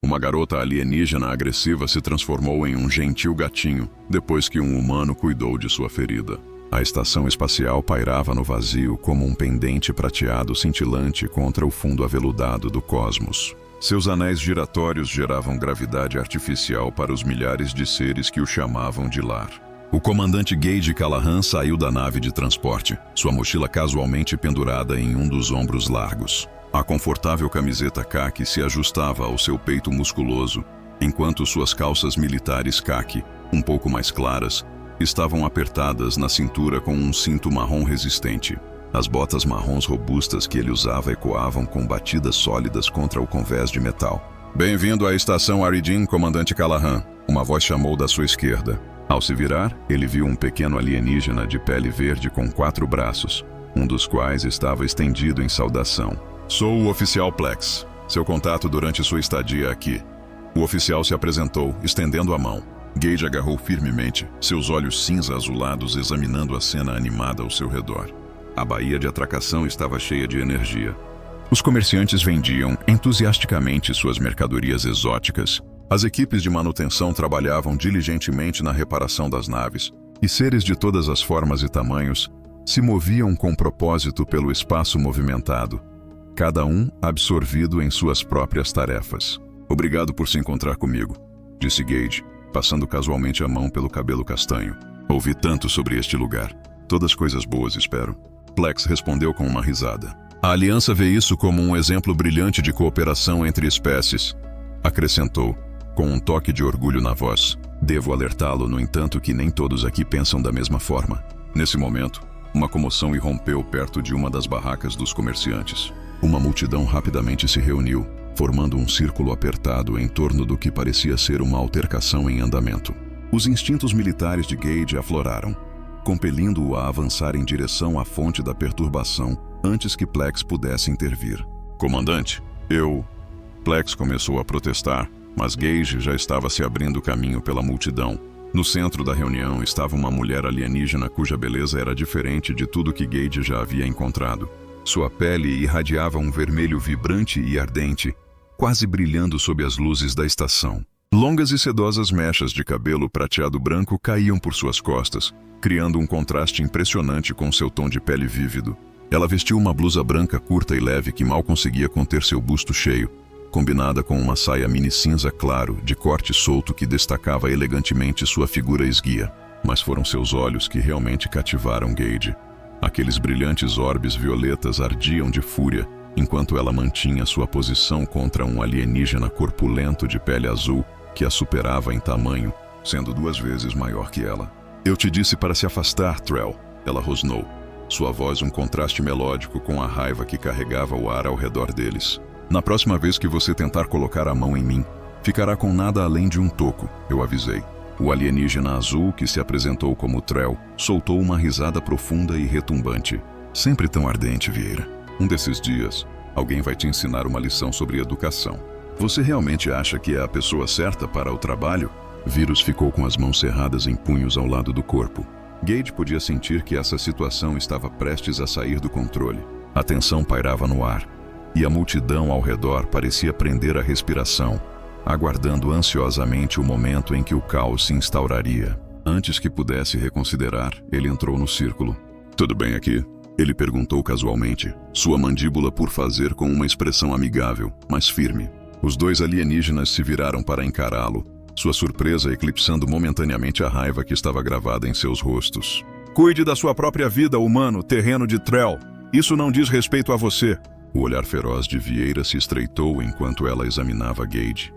Uma garota alienígena agressiva se transformou em um gentil gatinho, depois que um humano cuidou de sua ferida. A estação espacial pairava no vazio como um pendente prateado cintilante contra o fundo aveludado do cosmos. Seus anéis giratórios geravam gravidade artificial para os milhares de seres que o chamavam de lar. O comandante Gage Callahan saiu da nave de transporte, sua mochila casualmente pendurada em um dos ombros largos. A confortável camiseta caqui se ajustava ao seu peito musculoso, enquanto suas calças militares caqui, um pouco mais claras, estavam apertadas na cintura com um cinto marrom resistente. As botas marrons robustas que ele usava ecoavam com batidas sólidas contra o convés de metal. "Bem-vindo à estação Aridin, comandante Callahan", uma voz chamou da sua esquerda. Ao se virar, ele viu um pequeno alienígena de pele verde com 4 braços, um dos quais estava estendido em saudação. "Sou o oficial Plex, seu contato durante sua estadia aqui." O oficial se apresentou, estendendo a mão. Gage agarrou firmemente, seus olhos cinza-azulados examinando a cena animada ao seu redor. A baía de atracação estava cheia de energia. Os comerciantes vendiam entusiasticamente suas mercadorias exóticas. As equipes de manutenção trabalhavam diligentemente na reparação das naves, e seres de todas as formas e tamanhos se moviam com propósito pelo espaço movimentado, cada um absorvido em suas próprias tarefas. "Obrigado por se encontrar comigo", disse Gage, passando casualmente a mão pelo cabelo castanho. "Ouvi tanto sobre este lugar. Todas coisas boas, espero." Plex respondeu com uma risada. "A Aliança vê isso como um exemplo brilhante de cooperação entre espécies", acrescentou, com um toque de orgulho na voz. "Devo alertá-lo, no entanto, que nem todos aqui pensam da mesma forma." Nesse momento, uma comoção irrompeu perto de uma das barracas dos comerciantes. Uma multidão rapidamente se reuniu, formando um círculo apertado em torno do que parecia ser uma altercação em andamento. Os instintos militares de Gage afloraram, compelindo-o a avançar em direção à fonte da perturbação antes que Plex pudesse intervir. "Comandante, Plex começou a protestar, mas Gage já estava se abrindo caminho pela multidão. No centro da reunião estava uma mulher alienígena cuja beleza era diferente de tudo que Gage já havia encontrado. Sua pele irradiava um vermelho vibrante e ardente, quase brilhando sob as luzes da estação. Longas e sedosas mechas de cabelo prateado branco caíam por suas costas, criando um contraste impressionante com seu tom de pele vívido. Ela vestiu uma blusa branca curta e leve que mal conseguia conter seu busto cheio, combinada com uma saia mini cinza claro, de corte solto que destacava elegantemente sua figura esguia. Mas foram seus olhos que realmente cativaram Gage. Aqueles brilhantes orbes violetas ardiam de fúria, enquanto ela mantinha sua posição contra um alienígena corpulento de pele azul que a superava em tamanho, sendo 2 vezes maior que ela. "Eu te disse para se afastar, Trell", ela rosnou, sua voz um contraste melódico com a raiva que carregava o ar ao redor deles. "Na próxima vez que você tentar colocar a mão em mim, ficará com nada além de um toco", eu avisei. O alienígena azul, que se apresentou como Trell, soltou uma risada profunda e retumbante. "Sempre tão ardente, Vieira. Um desses dias, alguém vai te ensinar uma lição sobre educação. Você realmente acha que é a pessoa certa para o trabalho?" Vírus ficou com as mãos cerradas em punhos ao lado do corpo. Gage podia sentir que essa situação estava prestes a sair do controle. A tensão pairava no ar, e a multidão ao redor parecia prender a respiração, aguardando ansiosamente o momento em que o caos se instauraria. Antes que pudesse reconsiderar, ele entrou no círculo. "Tudo bem aqui?" ele perguntou casualmente, sua mandíbula por fazer com uma expressão amigável, mas firme. Os 2 alienígenas se viraram para encará-lo, sua surpresa eclipsando momentaneamente a raiva que estava gravada em seus rostos. "Cuide da sua própria vida, humano, terreno de Trell. Isso não diz respeito a você." O olhar feroz de Vieira se estreitou enquanto ela examinava Gage.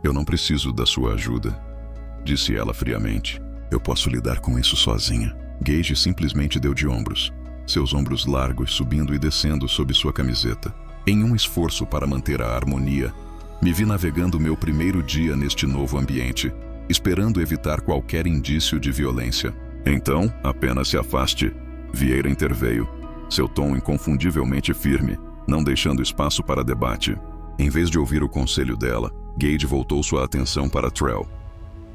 "Eu não preciso da sua ajuda", disse ela friamente. "Eu posso lidar com isso sozinha." Gage simplesmente deu de ombros, seus ombros largos subindo e descendo sob sua camiseta. Em um esforço para manter a harmonia, me vi navegando meu primeiro dia neste novo ambiente, esperando evitar qualquer indício de violência. "Então, apenas se afaste", Vieira interveio, seu tom inconfundivelmente firme, não deixando espaço para debate. Em vez de ouvir o conselho dela, Gage voltou sua atenção para Trell.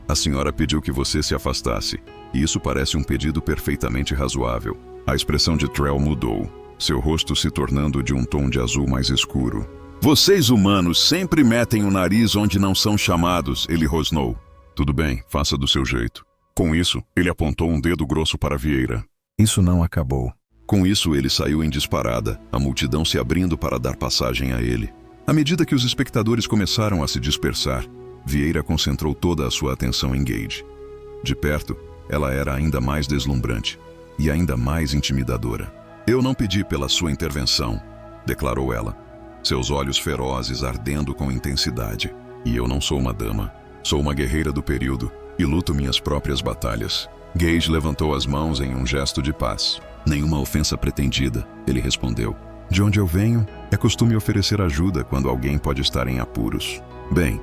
"A senhora pediu que você se afastasse, e isso parece um pedido perfeitamente razoável." A expressão de Trell mudou, seu rosto se tornando de um tom de azul mais escuro. Vocês humanos sempre metem o nariz onde não são chamados, ele rosnou. Tudo bem, faça do seu jeito. Com isso, ele apontou um dedo grosso para Vieira. Isso não acabou. Com isso, ele saiu em disparada, a multidão se abrindo para dar passagem a ele. À medida que os espectadores começaram a se dispersar, Vieira concentrou toda a sua atenção em Gage. De perto, ela era ainda mais deslumbrante e ainda mais intimidadora. Eu não pedi pela sua intervenção, declarou ela, seus olhos ferozes ardendo com intensidade. E eu não sou uma dama, sou uma guerreira do período e luto minhas próprias batalhas. Gage levantou as mãos em um gesto de paz. Nenhuma ofensa pretendida, ele respondeu. De onde eu venho, é costume oferecer ajuda quando alguém pode estar em apuros. Bem,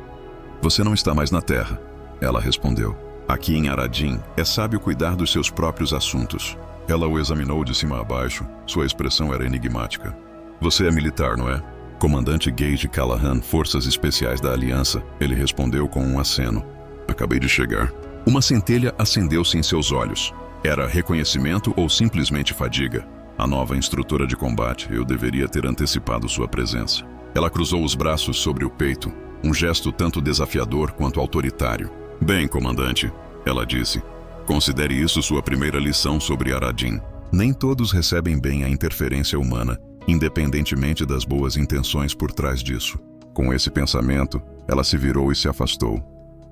você não está mais na Terra, ela respondeu. Aqui em Aradim, é sábio cuidar dos seus próprios assuntos. Ela o examinou de cima a baixo, sua expressão era enigmática. Você é militar, não é? Comandante Gage Callahan, Forças Especiais da Aliança, ele respondeu com um aceno. Acabei de chegar. Uma centelha acendeu-se em seus olhos. Era reconhecimento ou simplesmente fadiga? A nova instrutora de combate, eu deveria ter antecipado sua presença. Ela cruzou os braços sobre o peito, um gesto tanto desafiador quanto autoritário. Bem, comandante, ela disse. Considere isso sua primeira lição sobre Aradim. Nem todos recebem bem a interferência humana, independentemente das boas intenções por trás disso. Com esse pensamento, ela se virou e se afastou,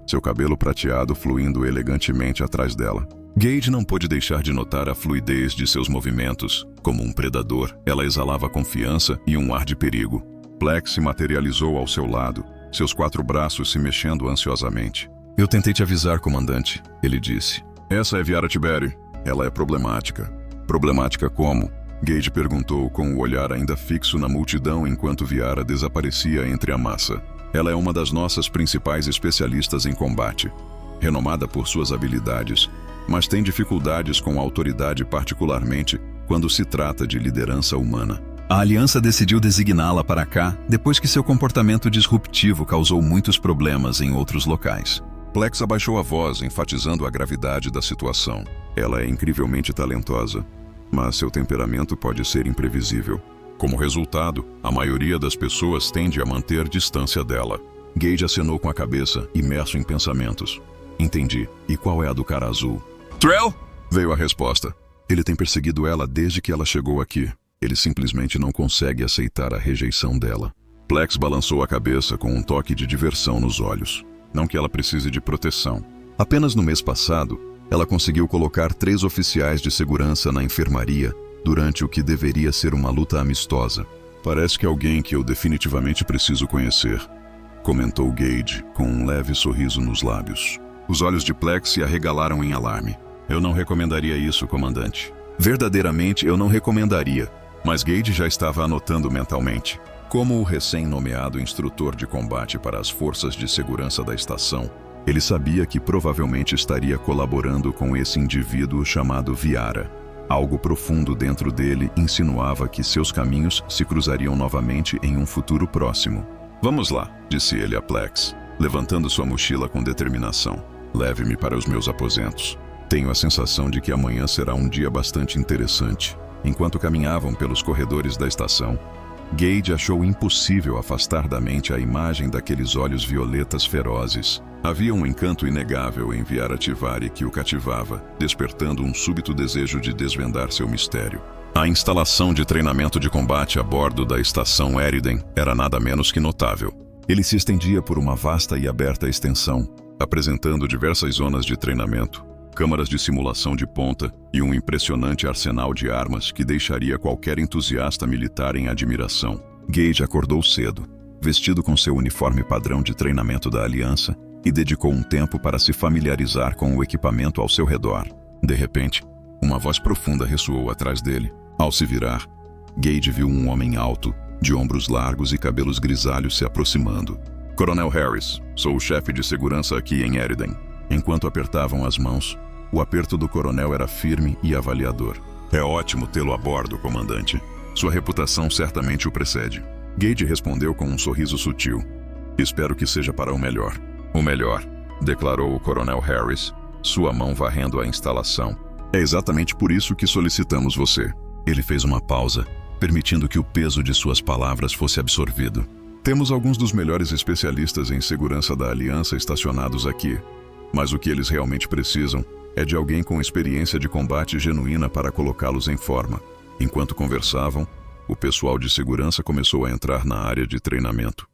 seu cabelo prateado fluindo elegantemente atrás dela. Gage não pôde deixar de notar a fluidez de seus movimentos. Como um predador, ela exalava confiança e um ar de perigo. Plex se materializou ao seu lado, seus 4 braços se mexendo ansiosamente. Eu tentei te avisar, comandante, ele disse. Essa é Viara Tiberi. Ela é problemática. Problemática como? Gage perguntou com o olhar ainda fixo na multidão enquanto Viara desaparecia entre a massa. Ela é uma das nossas principais especialistas em combate, renomada por suas habilidades, mas tem dificuldades com a autoridade, particularmente quando se trata de liderança humana. A Aliança decidiu designá-la para cá depois que seu comportamento disruptivo causou muitos problemas em outros locais. Plex abaixou a voz, enfatizando a gravidade da situação. Ela é incrivelmente talentosa, mas seu temperamento pode ser imprevisível. Como resultado, a maioria das pessoas tende a manter distância dela. Gage acenou com a cabeça, imerso em pensamentos. Entendi. E qual é a do cara azul? Trell? Veio a resposta. Ele tem perseguido ela desde que ela chegou aqui. Ele simplesmente não consegue aceitar a rejeição dela. Plex balançou a cabeça com um toque de diversão nos olhos. Não que ela precise de proteção. Apenas no mês passado, ela conseguiu colocar 3 oficiais de segurança na enfermaria durante o que deveria ser uma luta amistosa. Parece que alguém que eu definitivamente preciso conhecer, comentou Gage com um leve sorriso nos lábios. Os olhos de Plex se arregalaram em alarme. Eu não recomendaria isso, comandante. Verdadeiramente eu não recomendaria, mas Gage já estava anotando mentalmente. Como o recém-nomeado instrutor de combate para as forças de segurança da estação, ele sabia que provavelmente estaria colaborando com esse indivíduo chamado Viara. Algo profundo dentro dele insinuava que seus caminhos se cruzariam novamente em um futuro próximo. Vamos lá, disse ele a Plex, levantando sua mochila com determinação. Leve-me para os meus aposentos. Tenho a sensação de que amanhã será um dia bastante interessante. Enquanto caminhavam pelos corredores da estação, Gage achou impossível afastar da mente a imagem daqueles olhos violetas ferozes. Havia um encanto inegável em Viara Tivari que o cativava, despertando um súbito desejo de desvendar seu mistério. A instalação de treinamento de combate a bordo da estação Eriden era nada menos que notável. Ele se estendia por uma vasta e aberta extensão, apresentando diversas zonas de treinamento, câmaras de simulação de ponta e um impressionante arsenal de armas que deixaria qualquer entusiasta militar em admiração. Gage acordou cedo, vestido com seu uniforme padrão de treinamento da Aliança, e dedicou um tempo para se familiarizar com o equipamento ao seu redor. De repente, uma voz profunda ressoou atrás dele. Ao se virar, Gage viu um homem alto, de ombros largos e cabelos grisalhos se aproximando. Coronel Harris, sou o chefe de segurança aqui em Eriden. Enquanto apertavam as mãos, o aperto do coronel era firme e avaliador. É ótimo tê-lo a bordo, comandante. Sua reputação certamente o precede. Gage respondeu com um sorriso sutil. Espero que seja para o melhor. O melhor, declarou o coronel Harris, sua mão varrendo a instalação. É exatamente por isso que solicitamos você. Ele fez uma pausa, permitindo que o peso de suas palavras fosse absorvido. Temos alguns dos melhores especialistas em segurança da Aliança estacionados aqui, mas o que eles realmente precisam é de alguém com experiência de combate genuína para colocá-los em forma. Enquanto conversavam, o pessoal de segurança começou a entrar na área de treinamento.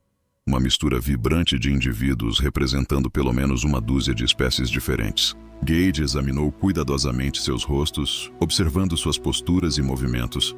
Uma mistura vibrante de indivíduos representando pelo menos uma dúzia de espécies diferentes. Gage examinou cuidadosamente seus rostos, observando suas posturas e movimentos,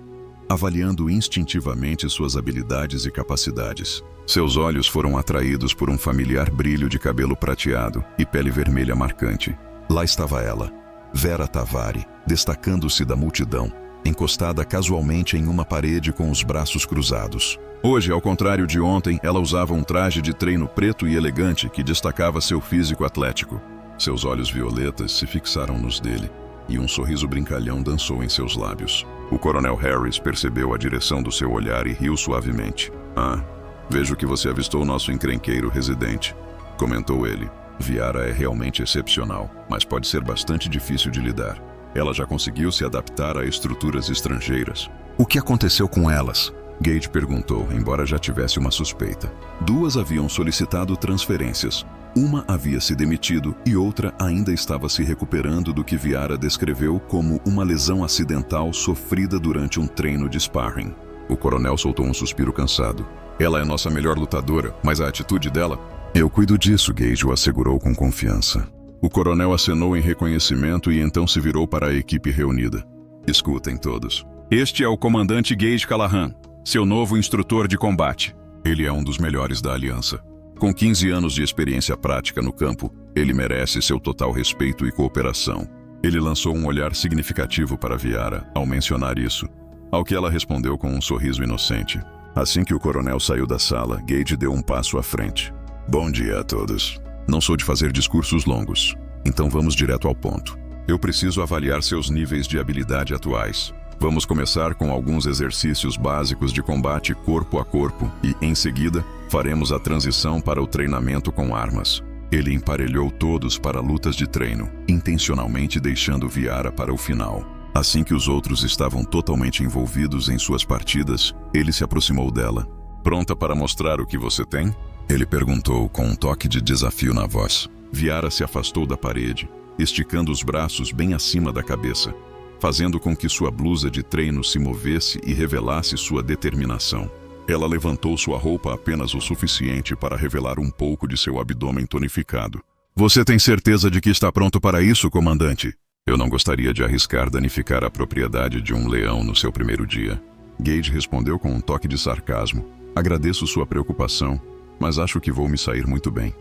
avaliando instintivamente suas habilidades e capacidades. Seus olhos foram atraídos por um familiar brilho de cabelo prateado e pele vermelha marcante. Lá estava ela, Vera Tavari, destacando-se da multidão, encostada casualmente em uma parede com os braços cruzados. Hoje, ao contrário de ontem, ela usava um traje de treino preto e elegante que destacava seu físico atlético. Seus olhos violetas se fixaram nos dele, e um sorriso brincalhão dançou em seus lábios. O Coronel Harris percebeu a direção do seu olhar e riu suavemente. "Ah, vejo que você avistou nosso encrenqueiro residente", comentou ele. "Viara é realmente excepcional, mas pode ser bastante difícil de lidar. Ela já conseguiu se adaptar a estruturas estrangeiras." "O que aconteceu com elas?" Gage perguntou, embora já tivesse uma suspeita. Duas haviam solicitado transferências. Uma havia se demitido e outra ainda estava se recuperando do que Viara descreveu como uma lesão acidental sofrida durante um treino de sparring. O coronel soltou um suspiro cansado. "Ela é nossa melhor lutadora, mas a atitude dela..." "Eu cuido disso", Gage o assegurou com confiança. O coronel acenou em reconhecimento e então se virou para a equipe reunida. "Escutem todos. Este é o comandante Gage Callahan, seu novo instrutor de combate. Ele é um dos melhores da Aliança. Com 15 anos de experiência prática no campo, ele merece seu total respeito e cooperação." Ele lançou um olhar significativo para Viara ao mencionar isso, ao que ela respondeu com um sorriso inocente. Assim que o coronel saiu da sala, Gage deu um passo à frente. "Bom dia a todos. Não sou de fazer discursos longos, então vamos direto ao ponto. Eu preciso avaliar seus níveis de habilidade atuais. Vamos começar com alguns exercícios básicos de combate corpo a corpo e, em seguida, faremos a transição para o treinamento com armas." Ele emparelhou todos para lutas de treino, intencionalmente deixando Viara para o final. Assim que os outros estavam totalmente envolvidos em suas partidas, ele se aproximou dela. "Pronta para mostrar o que você tem?" Ele perguntou com um toque de desafio na voz. Viara se afastou da parede, esticando os braços bem acima da cabeça, fazendo com que sua blusa de treino se movesse e revelasse sua determinação. Ela levantou sua roupa apenas o suficiente para revelar um pouco de seu abdômen tonificado. "Você tem certeza de que está pronto para isso, comandante?" "Eu não gostaria de arriscar danificar a propriedade de um leão no seu primeiro dia." Gage respondeu com um toque de sarcasmo. "Agradeço sua preocupação, mas acho que vou me sair muito bem."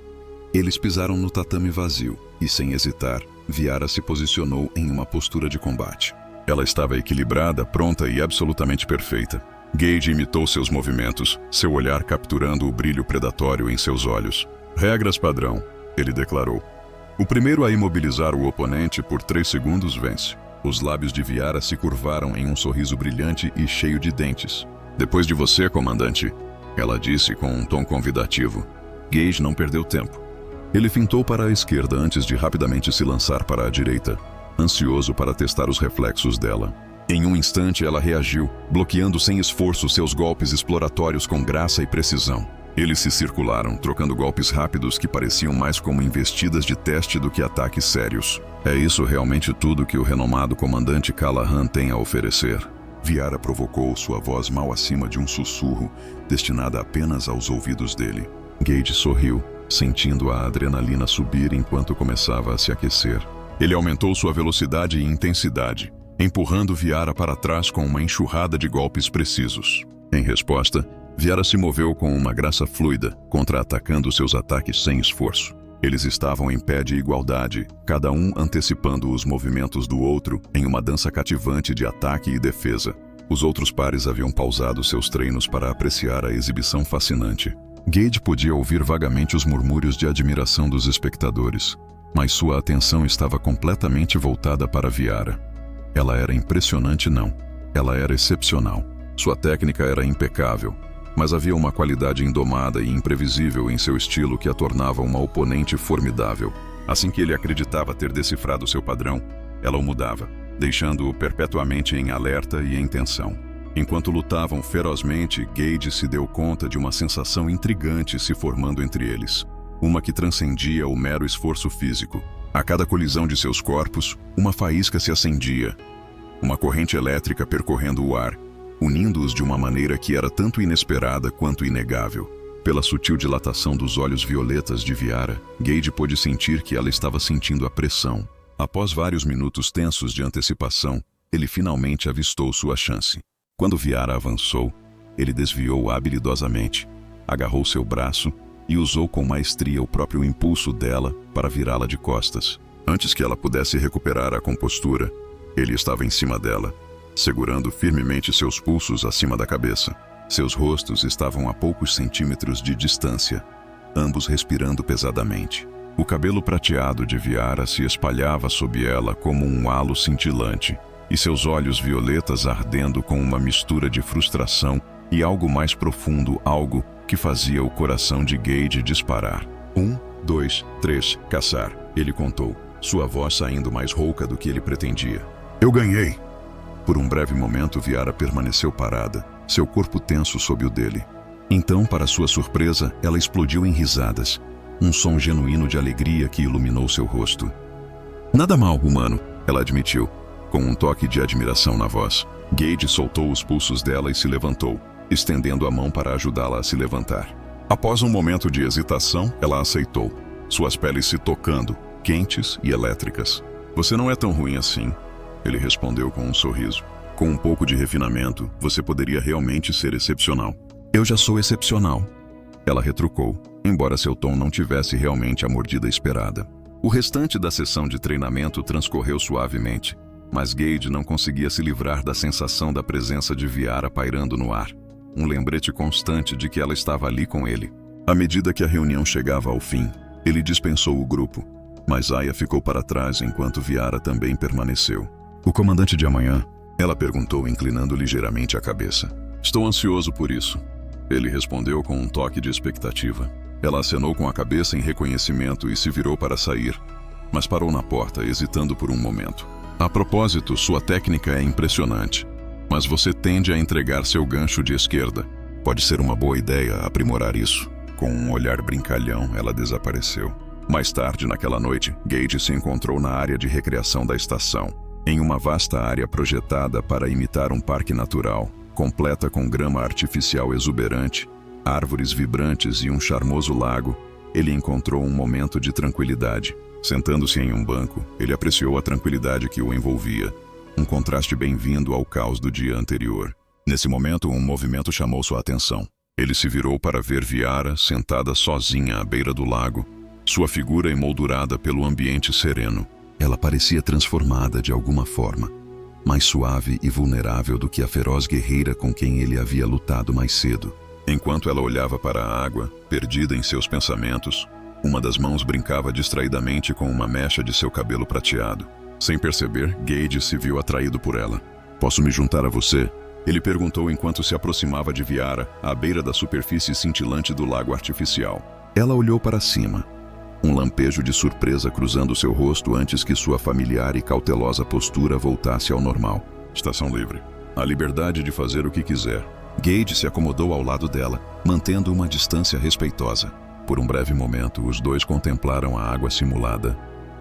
Eles pisaram no tatame vazio e, sem hesitar, Viara se posicionou em uma postura de combate. Ela estava equilibrada, pronta e absolutamente perfeita. Gage imitou seus movimentos, seu olhar capturando o brilho predatório em seus olhos. "Regras padrão", ele declarou. "O primeiro a imobilizar o oponente por 3 segundos vence." Os lábios de Viara se curvaram em um sorriso brilhante e cheio de dentes. "Depois de você, comandante", ela disse com um tom convidativo. Gage não perdeu tempo. Ele fintou para a esquerda antes de rapidamente se lançar para a direita, ansioso para testar os reflexos dela. Em um instante ela reagiu, bloqueando sem esforço seus golpes exploratórios com graça e precisão. Eles se circularam, trocando golpes rápidos que pareciam mais como investidas de teste do que ataques sérios. "É isso realmente tudo que o renomado comandante Callahan tem a oferecer?" Viara provocou sua voz mal acima de um sussurro, destinada apenas aos ouvidos dele. Gage sorriu, sentindo a adrenalina subir enquanto começava a se aquecer. Ele aumentou sua velocidade e intensidade, empurrando Viara para trás com uma enxurrada de golpes precisos. Em resposta, Viara se moveu com uma graça fluida, contra-atacando seus ataques sem esforço. Eles estavam em pé de igualdade, cada um antecipando os movimentos do outro em uma dança cativante de ataque e defesa. Os outros pares haviam pausado seus treinos para apreciar a exibição fascinante. Gage podia ouvir vagamente os murmúrios de admiração dos espectadores, mas sua atenção estava completamente voltada para Viara. Ela era impressionante, não. Ela era excepcional. Sua técnica era impecável, mas havia uma qualidade indomada e imprevisível em seu estilo que a tornava uma oponente formidável. Assim que ele acreditava ter decifrado seu padrão, ela o mudava, deixando-o perpetuamente em alerta e em tensão. Enquanto lutavam ferozmente, Gage se deu conta de uma sensação intrigante se formando entre eles. Uma que transcendia o mero esforço físico. A cada colisão de seus corpos, uma faísca se acendia. Uma corrente elétrica percorrendo o ar, unindo-os de uma maneira que era tanto inesperada quanto inegável. Pela sutil dilatação dos olhos violetas de Viara, Gage pôde sentir que ela estava sentindo a pressão. Após vários minutos tensos de antecipação, ele finalmente avistou sua chance. Quando Viara avançou, ele desviou habilidosamente, agarrou seu braço e usou com maestria o próprio impulso dela para virá-la de costas. Antes que ela pudesse recuperar a compostura, ele estava em cima dela, segurando firmemente seus pulsos acima da cabeça. Seus rostos estavam a poucos centímetros de distância, ambos respirando pesadamente. O cabelo prateado de Viara se espalhava sob ela como um halo cintilante, e seus olhos violetas ardendo com uma mistura de frustração e algo mais profundo, algo que fazia o coração de Gage disparar. 1, 2, 3, caçar, ele contou, sua voz saindo mais rouca do que ele pretendia. Eu ganhei! Por um breve momento, Viara permaneceu parada, seu corpo tenso sob o dele. Então, para sua surpresa, ela explodiu em risadas, um som genuíno de alegria que iluminou seu rosto. Nada mal, humano, ela admitiu, com um toque de admiração na voz. Gage soltou os pulsos dela e se levantou, estendendo a mão para ajudá-la a se levantar. Após um momento de hesitação, ela aceitou, suas peles se tocando, quentes e elétricas. Você não é tão ruim assim, ele respondeu com um sorriso. Com um pouco de refinamento, você poderia realmente ser excepcional. Eu já sou excepcional, ela retrucou, embora seu tom não tivesse realmente a mordida esperada. O restante da sessão de treinamento transcorreu suavemente, mas Gage não conseguia se livrar da sensação da presença de Viara pairando no ar, um lembrete constante de que ela estava ali com ele. À medida que a reunião chegava ao fim, ele dispensou o grupo, mas Aya ficou para trás enquanto Viara também permaneceu. O comandante de amanhã? Ela perguntou, inclinando ligeiramente a cabeça. Estou ansioso por isso, ele respondeu com um toque de expectativa. Ela acenou com a cabeça em reconhecimento e se virou para sair, mas parou na porta, hesitando por um momento. A propósito, sua técnica é impressionante, mas você tende a entregar seu gancho de esquerda. Pode ser uma boa ideia aprimorar isso. Com um olhar brincalhão, ela desapareceu. Mais tarde naquela noite, Gage se encontrou na área de recreação da estação, em uma vasta área projetada para imitar um parque natural, completa com grama artificial exuberante, árvores vibrantes e um charmoso lago. Ele encontrou um momento de tranquilidade. Sentando-se em um banco, ele apreciou a tranquilidade que o envolvia, um contraste bem-vindo ao caos do dia anterior. Nesse momento, um movimento chamou sua atenção. Ele se virou para ver Viara sentada sozinha à beira do lago, sua figura emoldurada pelo ambiente sereno. Ela parecia transformada de alguma forma, mais suave e vulnerável do que a feroz guerreira com quem ele havia lutado mais cedo. Enquanto ela olhava para a água, perdida em seus pensamentos, uma das mãos brincava distraidamente com uma mecha de seu cabelo prateado. Sem perceber, Gage se viu atraído por ela. Posso me juntar a você? Ele perguntou enquanto se aproximava de Viara, à beira da superfície cintilante do lago artificial. Ela olhou para cima, um lampejo de surpresa cruzando seu rosto antes que sua familiar e cautelosa postura voltasse ao normal. Estação livre. A liberdade de fazer o que quiser. Gage se acomodou ao lado dela, mantendo uma distância respeitosa. Por um breve momento, os dois contemplaram a água simulada,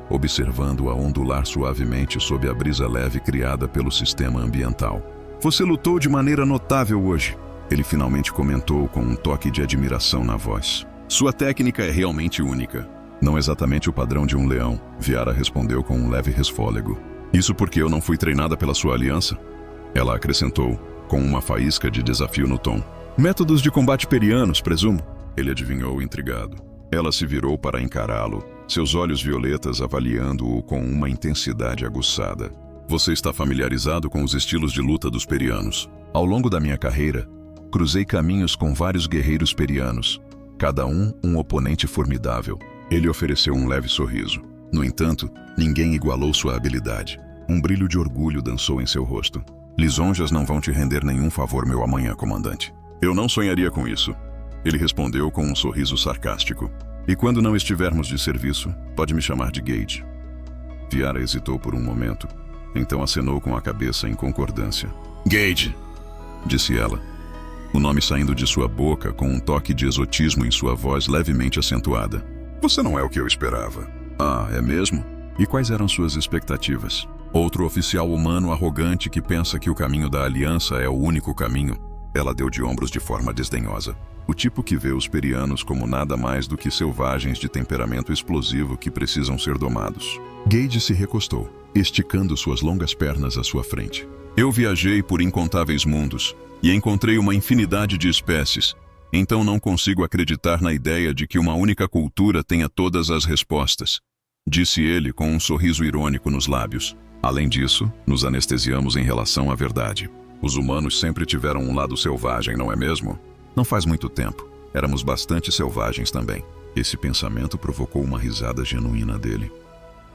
observando-a ondular suavemente sob a brisa leve criada pelo sistema ambiental. Você lutou de maneira notável hoje, ele finalmente comentou com um toque de admiração na voz. Sua técnica é realmente única. Não exatamente o padrão de um leão, Viara respondeu com um leve resfôlego. Isso porque eu não fui treinada pela sua aliança? Ela acrescentou, com uma faísca de desafio no tom. Métodos de combate perianos, presumo? Ele adivinhou intrigado. Ela se virou para encará-lo, seus olhos violetas avaliando-o com uma intensidade aguçada. Você está familiarizado com os estilos de luta dos perianos. Ao longo da minha carreira, cruzei caminhos com vários guerreiros perianos, cada um oponente formidável. Ele ofereceu um leve sorriso. No entanto, ninguém igualou sua habilidade. Um brilho de orgulho dançou em seu rosto. Lisonjas não vão te render nenhum favor meu amanhã, comandante. Eu não sonharia com isso. Ele respondeu com um sorriso sarcástico. E quando não estivermos de serviço, pode me chamar de Gage. Viara hesitou por um momento, então acenou com a cabeça em concordância. Gage! disse ela. O nome saindo de sua boca com um toque de exotismo em sua voz levemente acentuada. Você não é o que eu esperava. Ah, é mesmo? E quais eram suas expectativas? Outro oficial humano arrogante que pensa que o caminho da aliança é o único caminho. Ela deu de ombros de forma desdenhosa. O tipo que vê os perianos como nada mais do que selvagens de temperamento explosivo que precisam ser domados. Gage se recostou, esticando suas longas pernas à sua frente. Eu viajei por incontáveis mundos e encontrei uma infinidade de espécies. Então não consigo acreditar na ideia de que uma única cultura tenha todas as respostas, disse ele com um sorriso irônico nos lábios. Além disso, nos anestesiamos em relação à verdade. Os humanos sempre tiveram um lado selvagem, não é mesmo? Não faz muito tempo. Éramos bastante selvagens também. Esse pensamento provocou uma risada genuína dele.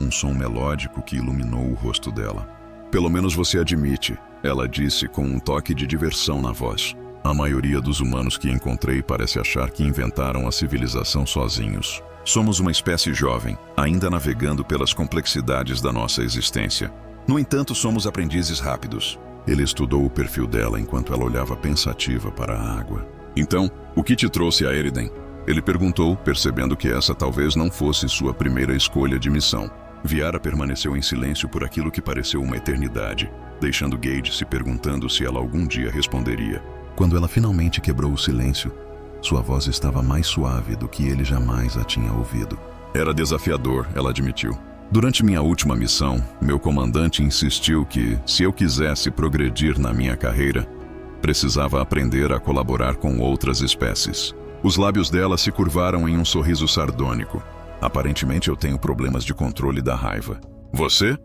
Um som melódico que iluminou o rosto dela. Pelo menos você admite, ela disse com um toque de diversão na voz. A maioria dos humanos que encontrei parece achar que inventaram a civilização sozinhos. Somos uma espécie jovem, ainda navegando pelas complexidades da nossa existência. No entanto, somos aprendizes rápidos. Ele estudou o perfil dela enquanto ela olhava pensativa para a água. Então, o que te trouxe a Eriden? Ele perguntou, percebendo que essa talvez não fosse sua primeira escolha de missão. Viara permaneceu em silêncio por aquilo que pareceu uma eternidade, deixando Gage se perguntando se ela algum dia responderia. Quando ela finalmente quebrou o silêncio, sua voz estava mais suave do que ele jamais a tinha ouvido. Era desafiador, ela admitiu. Durante minha última missão, meu comandante insistiu que, se eu quisesse progredir na minha carreira, precisava aprender a colaborar com outras espécies. Os lábios dela se curvaram em um sorriso sardônico. Aparentemente eu tenho problemas de controle da raiva. Você?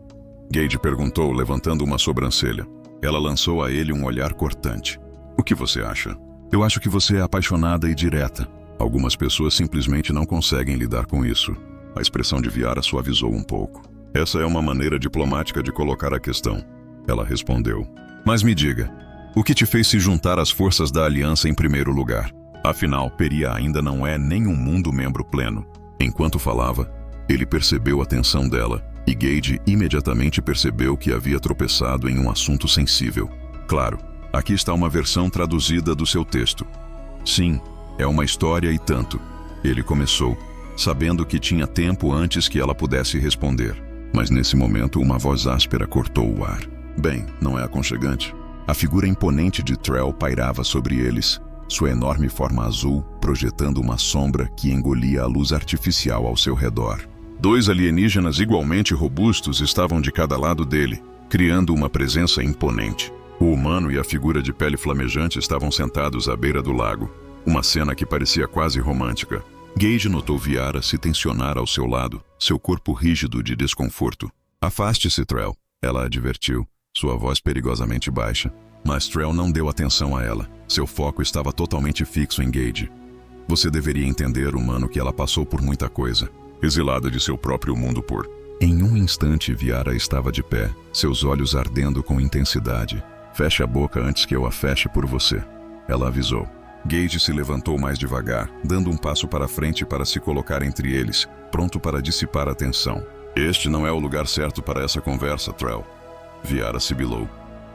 Gage perguntou, levantando uma sobrancelha. Ela lançou a ele um olhar cortante. O que você acha? Eu acho que você é apaixonada e direta. Algumas pessoas simplesmente não conseguem lidar com isso. A expressão de Viara suavizou um pouco. Essa é uma maneira diplomática de colocar a questão. Ela respondeu. Mas me diga, o que te fez se juntar às forças da Aliança em primeiro lugar? Afinal, Peria ainda não é nem um mundo membro pleno. Enquanto falava, ele percebeu a tensão dela, e Gage imediatamente percebeu que havia tropeçado em um assunto sensível. Claro, aqui está uma versão traduzida do seu texto. Sim, é uma história e tanto. Ele começou, sabendo que tinha tempo antes que ela pudesse responder. Mas nesse momento uma voz áspera cortou o ar. Bem, não é aconchegante? A figura imponente de Trell pairava sobre eles, sua enorme forma azul projetando uma sombra que engolia a luz artificial ao seu redor. 2 alienígenas igualmente robustos estavam de cada lado dele, criando uma presença imponente. O humano e a figura de pele flamejante estavam sentados à beira do lago, uma cena que parecia quase romântica. Gage notou Viara se tensionar ao seu lado, seu corpo rígido de desconforto. Afaste-se, Trell, ela advertiu, sua voz perigosamente baixa. Mas Trell não deu atenção a ela. Seu foco estava totalmente fixo em Gage. Você deveria entender, humano, que ela passou por muita coisa, exilada de seu próprio mundo por... Em um instante, Viara estava de pé, seus olhos ardendo com intensidade. Feche a boca antes que eu a feche por você, ela avisou. Gage se levantou mais devagar, dando um passo para frente para se colocar entre eles, pronto para dissipar a tensão. Este não é o lugar certo para essa conversa, Trell. Viara sibilou,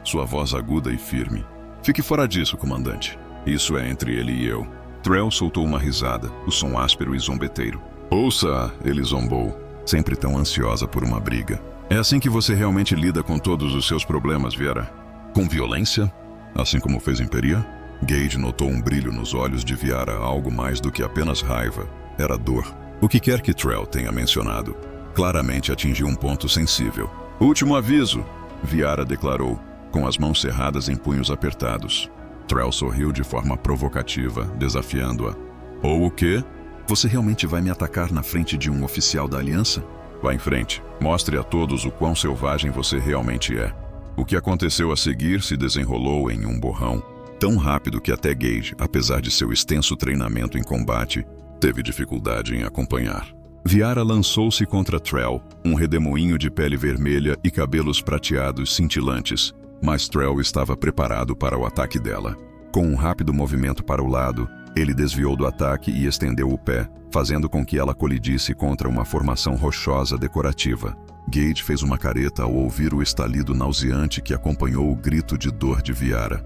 sua voz aguda e firme. Fique fora disso, comandante. Isso é entre ele e eu. Trell soltou uma risada, o som áspero e zombeteiro. Ouça, ele zombou, sempre tão ansiosa por uma briga. É assim que você realmente lida com todos os seus problemas, Viara? Com violência? Assim como fez em Peria? Gage notou um brilho nos olhos de Viara, algo mais do que apenas raiva. Era dor. O que quer que Trell tenha mencionado, claramente atingiu um ponto sensível. Último aviso, Viara declarou, com as mãos cerradas em punhos apertados. Trell sorriu de forma provocativa, desafiando-a. Ou o quê? Você realmente vai me atacar na frente de um oficial da Aliança? Vá em frente. Mostre a todos o quão selvagem você realmente é. O que aconteceu a seguir se desenrolou em um borrão, tão rápido que até Gage, apesar de seu extenso treinamento em combate, teve dificuldade em acompanhar. Viara lançou-se contra Trell, um redemoinho de pele vermelha e cabelos prateados cintilantes, mas Trell estava preparado para o ataque dela. Com um rápido movimento para o lado, ele desviou do ataque e estendeu o pé, fazendo com que ela colidisse contra uma formação rochosa decorativa. Gage fez uma careta ao ouvir o estalido nauseante que acompanhou o grito de dor de Viara.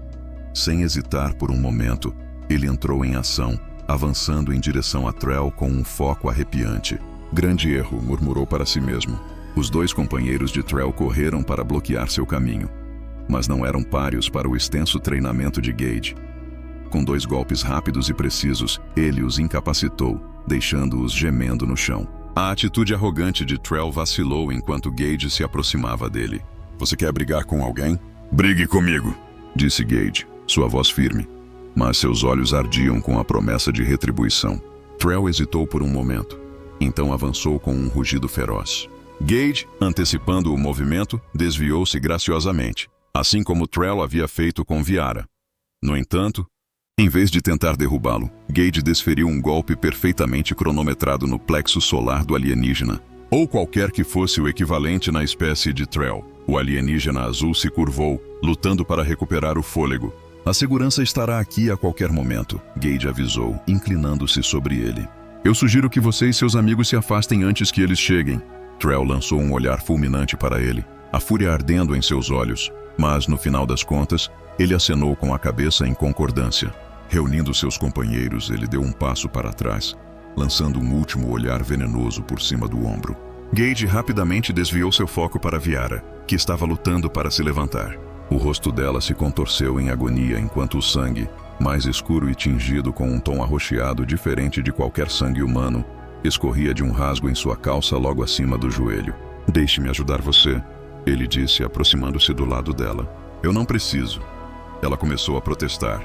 Sem hesitar por um momento, ele entrou em ação, avançando em direção a Trell com um foco arrepiante. Grande erro, murmurou para si mesmo. Os dois companheiros de Trell correram para bloquear seu caminho, mas não eram páreos para o extenso treinamento de Gage. Com 2 golpes rápidos e precisos, ele os incapacitou, deixando-os gemendo no chão. A atitude arrogante de Trell vacilou enquanto Gage se aproximava dele. Você quer brigar com alguém? Brigue comigo, disse Gage, sua voz firme, mas seus olhos ardiam com a promessa de retribuição. Trell hesitou por um momento, então avançou com um rugido feroz. Gage, antecipando o movimento, desviou-se graciosamente, assim como Trell havia feito com Viara. No entanto, em vez de tentar derrubá-lo, Gage desferiu um golpe perfeitamente cronometrado no plexo solar do alienígena, ou qualquer que fosse o equivalente na espécie de Trell. O alienígena azul se curvou, lutando para recuperar o fôlego. A segurança estará aqui a qualquer momento, Gage avisou, inclinando-se sobre ele. Eu sugiro que você e seus amigos se afastem antes que eles cheguem. Trell lançou um olhar fulminante para ele, a fúria ardendo em seus olhos, mas, no final das contas, ele acenou com a cabeça em concordância. Reunindo seus companheiros, ele deu um passo para trás, lançando um último olhar venenoso por cima do ombro. Gage rapidamente desviou seu foco para Viara, que estava lutando para se levantar. O rosto dela se contorceu em agonia enquanto o sangue, mais escuro e tingido com um tom arroxeado diferente de qualquer sangue humano, escorria de um rasgo em sua calça logo acima do joelho. Deixe-me ajudar você, ele disse, aproximando-se do lado dela. Eu não preciso. Ela começou a protestar,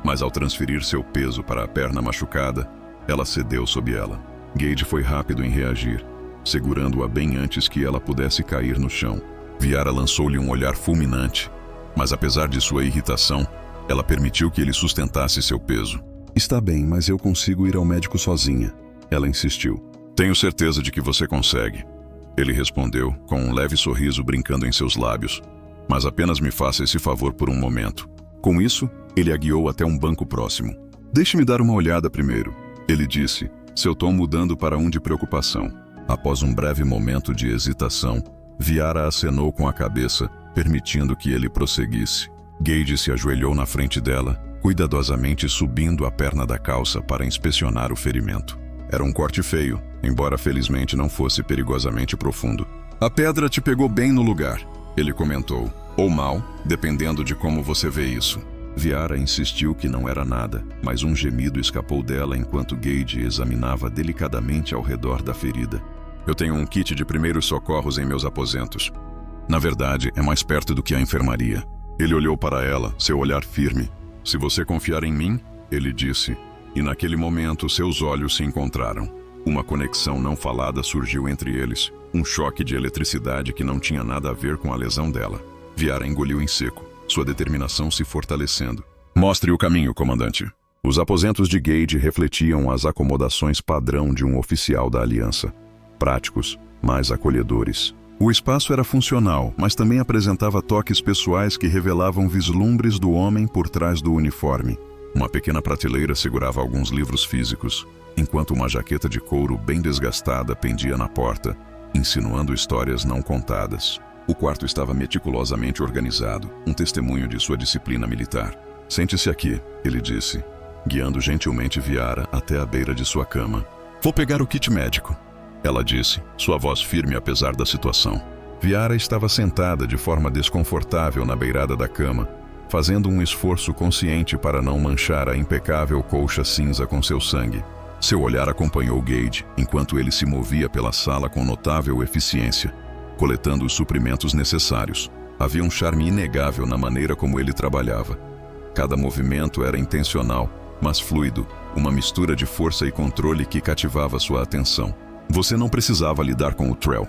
mas ao transferir seu peso para a perna machucada, ela cedeu sob ela. Gage foi rápido em reagir, segurando-a bem antes que ela pudesse cair no chão. Viara lançou-lhe um olhar fulminante, mas apesar de sua irritação, ela permitiu que ele sustentasse seu peso. Está bem, mas eu consigo ir ao médico sozinha, ela insistiu. Tenho certeza de que você consegue, ele respondeu, com um leve sorriso brincando em seus lábios. Mas apenas me faça esse favor por um momento. Com isso, ele a guiou até um banco próximo. Deixe-me dar uma olhada primeiro, ele disse, seu tom mudando para um de preocupação. Após um breve momento de hesitação, Viara acenou com a cabeça, permitindo que ele prosseguisse. Gage se ajoelhou na frente dela, cuidadosamente subindo a perna da calça para inspecionar o ferimento. Era um corte feio, embora felizmente não fosse perigosamente profundo. A pedra te pegou bem no lugar, ele comentou. Ou mal, dependendo de como você vê isso. Viara insistiu que não era nada, mas um gemido escapou dela enquanto Gage examinava delicadamente ao redor da ferida. Eu tenho um kit de primeiros socorros em meus aposentos. Na verdade, é mais perto do que a enfermaria. Ele olhou para ela, seu olhar firme. Se você confiar em mim, ele disse. E naquele momento, seus olhos se encontraram. Uma conexão não falada surgiu entre eles. Um choque de eletricidade que não tinha nada a ver com a lesão dela. Viara engoliu em seco, sua determinação se fortalecendo. Mostre o caminho, comandante. Os aposentos de Gage refletiam as acomodações padrão de um oficial da Aliança. Práticos, mas acolhedores. O espaço era funcional, mas também apresentava toques pessoais que revelavam vislumbres do homem por trás do uniforme. Uma pequena prateleira segurava alguns livros físicos, enquanto uma jaqueta de couro bem desgastada pendia na porta, insinuando histórias não contadas. O quarto estava meticulosamente organizado, um testemunho de sua disciplina militar. Sente-se aqui, ele disse, guiando gentilmente Viara até a beira de sua cama. Vou pegar o kit médico, ela disse, sua voz firme apesar da situação. Viara estava sentada de forma desconfortável na beirada da cama, fazendo um esforço consciente para não manchar a impecável colcha cinza com seu sangue. Seu olhar acompanhou Gage, enquanto ele se movia pela sala com notável eficiência, coletando os suprimentos necessários. Havia um charme inegável na maneira como ele trabalhava. Cada movimento era intencional, mas fluido, uma mistura de força e controle que cativava sua atenção. Você não precisava lidar com o Trell,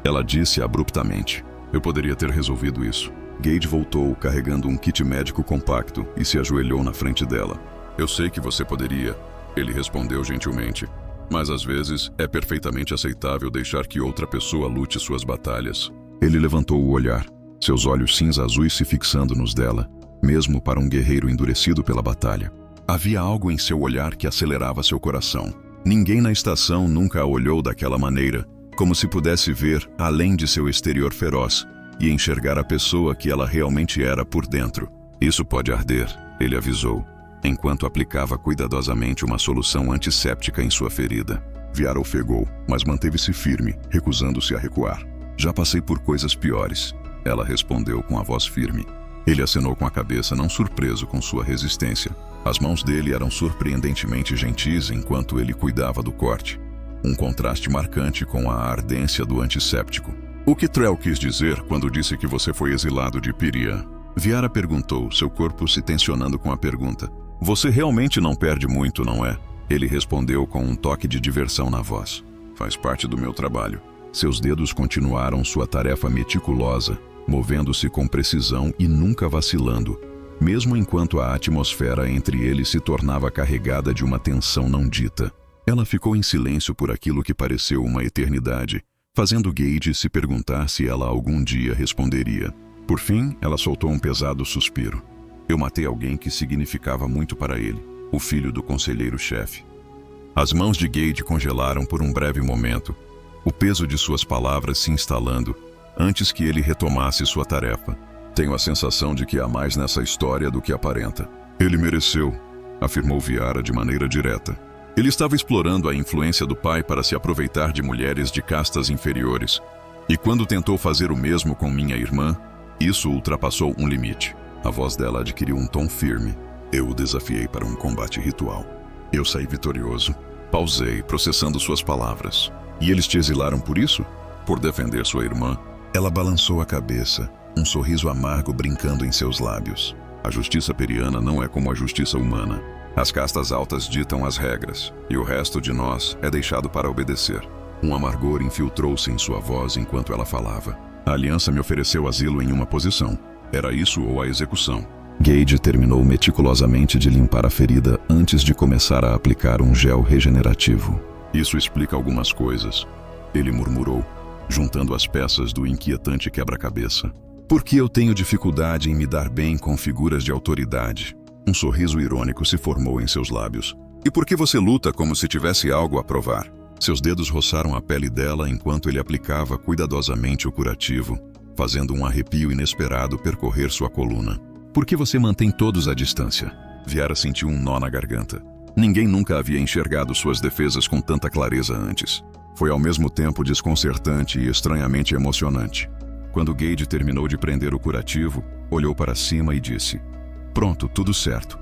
ela disse abruptamente. Eu poderia ter resolvido isso. Gage voltou, carregando um kit médico compacto, e se ajoelhou na frente dela. Eu sei que você poderia, ele respondeu gentilmente. Mas às vezes é perfeitamente aceitável deixar que outra pessoa lute suas batalhas. Ele levantou o olhar, seus olhos cinza-azuis se fixando nos dela, mesmo para um guerreiro endurecido pela batalha. Havia algo em seu olhar que acelerava seu coração. Ninguém na estação nunca a olhou daquela maneira, como se pudesse ver além de seu exterior feroz e enxergar a pessoa que ela realmente era por dentro. Isso pode arder, ele avisou, enquanto aplicava cuidadosamente uma solução antisséptica em sua ferida. Viara ofegou, mas manteve-se firme, recusando-se a recuar. Já passei por coisas piores, ela respondeu com a voz firme. Ele acenou com a cabeça, não surpreso com sua resistência. As mãos dele eram surpreendentemente gentis enquanto ele cuidava do corte. Um contraste marcante com a ardência do antisséptico. O que Trell quis dizer quando disse que você foi exilado de Piria? Viara perguntou, seu corpo se tensionando com a pergunta. Você realmente não perde muito, não é? Ele respondeu com um toque de diversão na voz. Faz parte do meu trabalho. Seus dedos continuaram sua tarefa meticulosa, movendo-se com precisão e nunca vacilando, mesmo enquanto a atmosfera entre eles se tornava carregada de uma tensão não dita. Ela ficou em silêncio por aquilo que pareceu uma eternidade, fazendo Gage se perguntar se ela algum dia responderia. Por fim, ela soltou um pesado suspiro. Eu matei alguém que significava muito para ele, o filho do conselheiro-chefe. As mãos de Gage congelaram por um breve momento, o peso de suas palavras se instalando, antes que ele retomasse sua tarefa. Tenho a sensação de que há mais nessa história do que aparenta. Ele mereceu, afirmou Viara de maneira direta. Ele estava explorando a influência do pai para se aproveitar de mulheres de castas inferiores. E quando tentou fazer o mesmo com minha irmã, isso ultrapassou um limite. A voz dela adquiriu um tom firme. Eu o desafiei para um combate ritual. Eu saí vitorioso. Pausei, processando suas palavras. E eles te exilaram por isso? Por defender sua irmã? Ela balançou a cabeça, um sorriso amargo brincando em seus lábios. A justiça periana não é como a justiça humana. As castas altas ditam as regras, e o resto de nós é deixado para obedecer. Um amargor infiltrou-se em sua voz enquanto ela falava. A aliança me ofereceu asilo em uma posição. Era isso ou a execução? Gage terminou meticulosamente de limpar a ferida antes de começar a aplicar um gel regenerativo. Isso explica algumas coisas, ele murmurou, juntando as peças do inquietante quebra-cabeça. Por que eu tenho dificuldade em me dar bem com figuras de autoridade? Um sorriso irônico se formou em seus lábios. E por que você luta como se tivesse algo a provar? Seus dedos roçaram a pele dela enquanto ele aplicava cuidadosamente o curativo, fazendo um arrepio inesperado percorrer sua coluna. Por que você mantém todos à distância? Viara sentiu um nó na garganta. Ninguém nunca havia enxergado suas defesas com tanta clareza antes. Foi ao mesmo tempo desconcertante e estranhamente emocionante. Quando Gage terminou de prender o curativo, olhou para cima e disse: Pronto, tudo certo.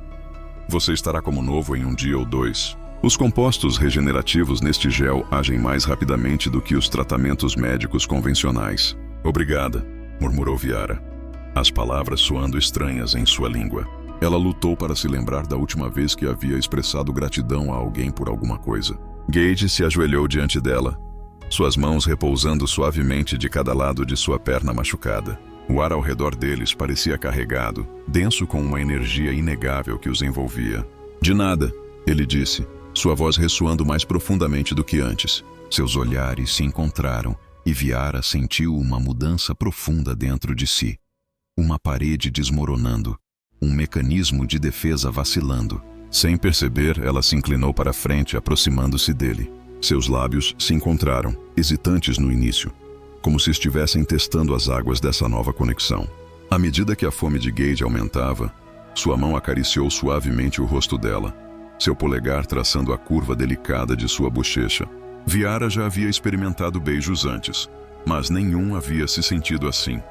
Você estará como novo em um dia ou dois. Os compostos regenerativos neste gel agem mais rapidamente do que os tratamentos médicos convencionais. Obrigada, murmurou Viara, as palavras soando estranhas em sua língua. Ela lutou para se lembrar da última vez que havia expressado gratidão a alguém por alguma coisa. Gage se ajoelhou diante dela, suas mãos repousando suavemente de cada lado de sua perna machucada. O ar ao redor deles parecia carregado, denso com uma energia inegável que os envolvia. De nada, ele disse, sua voz ressoando mais profundamente do que antes. Seus olhares se encontraram e Viara sentiu uma mudança profunda dentro de si. Uma parede desmoronando, um mecanismo de defesa vacilando. Sem perceber, ela se inclinou para frente, aproximando-se dele. Seus lábios se encontraram, hesitantes no início, como se estivessem testando as águas dessa nova conexão. À medida que a fome de Gage aumentava, sua mão acariciou suavemente o rosto dela, seu polegar traçando a curva delicada de sua bochecha. Viara já havia experimentado beijos antes, mas nenhum havia se sentido assim,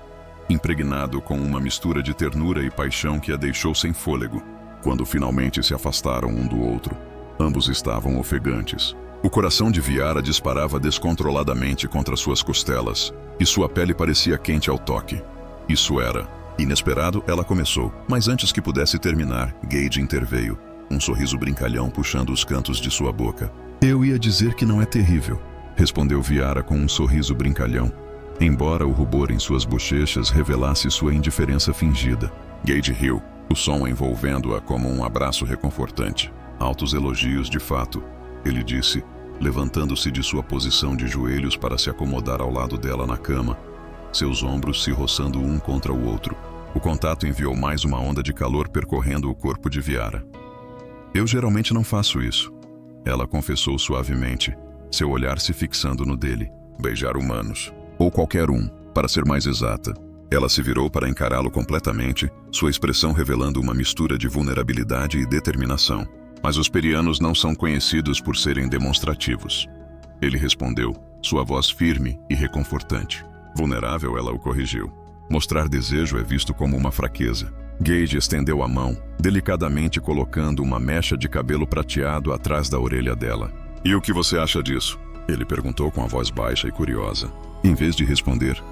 impregnado com uma mistura de ternura e paixão que a deixou sem fôlego. Quando finalmente se afastaram um do outro, ambos estavam ofegantes. O coração de Viara disparava descontroladamente contra suas costelas, e sua pele parecia quente ao toque. Isso era inesperado. Ela começou, mas antes que pudesse terminar, Gage interveio, um sorriso brincalhão puxando os cantos de sua boca. Eu ia dizer que não é terrível, respondeu Viara com um sorriso brincalhão, embora o rubor em suas bochechas revelasse sua indiferença fingida. Gage riu, o som envolvendo-a como um abraço reconfortante. Altos elogios de fato, ele disse, levantando-se de sua posição de joelhos para se acomodar ao lado dela na cama, seus ombros se roçando um contra o outro. O contato enviou mais uma onda de calor percorrendo o corpo de Viara. Eu geralmente não faço isso, ela confessou suavemente, seu olhar se fixando no dele. Beijar humanos, ou qualquer um, para ser mais exata. Ela se virou para encará-lo completamente, sua expressão revelando uma mistura de vulnerabilidade e determinação. Mas os perianos não são conhecidos por serem demonstrativos. Ele respondeu, sua voz firme e reconfortante. Vulnerável, ela o corrigiu. Mostrar desejo é visto como uma fraqueza. Gage estendeu a mão, delicadamente colocando uma mecha de cabelo prateado atrás da orelha dela. E o que você acha disso? Ele perguntou com a voz baixa e curiosa. Em vez de responder,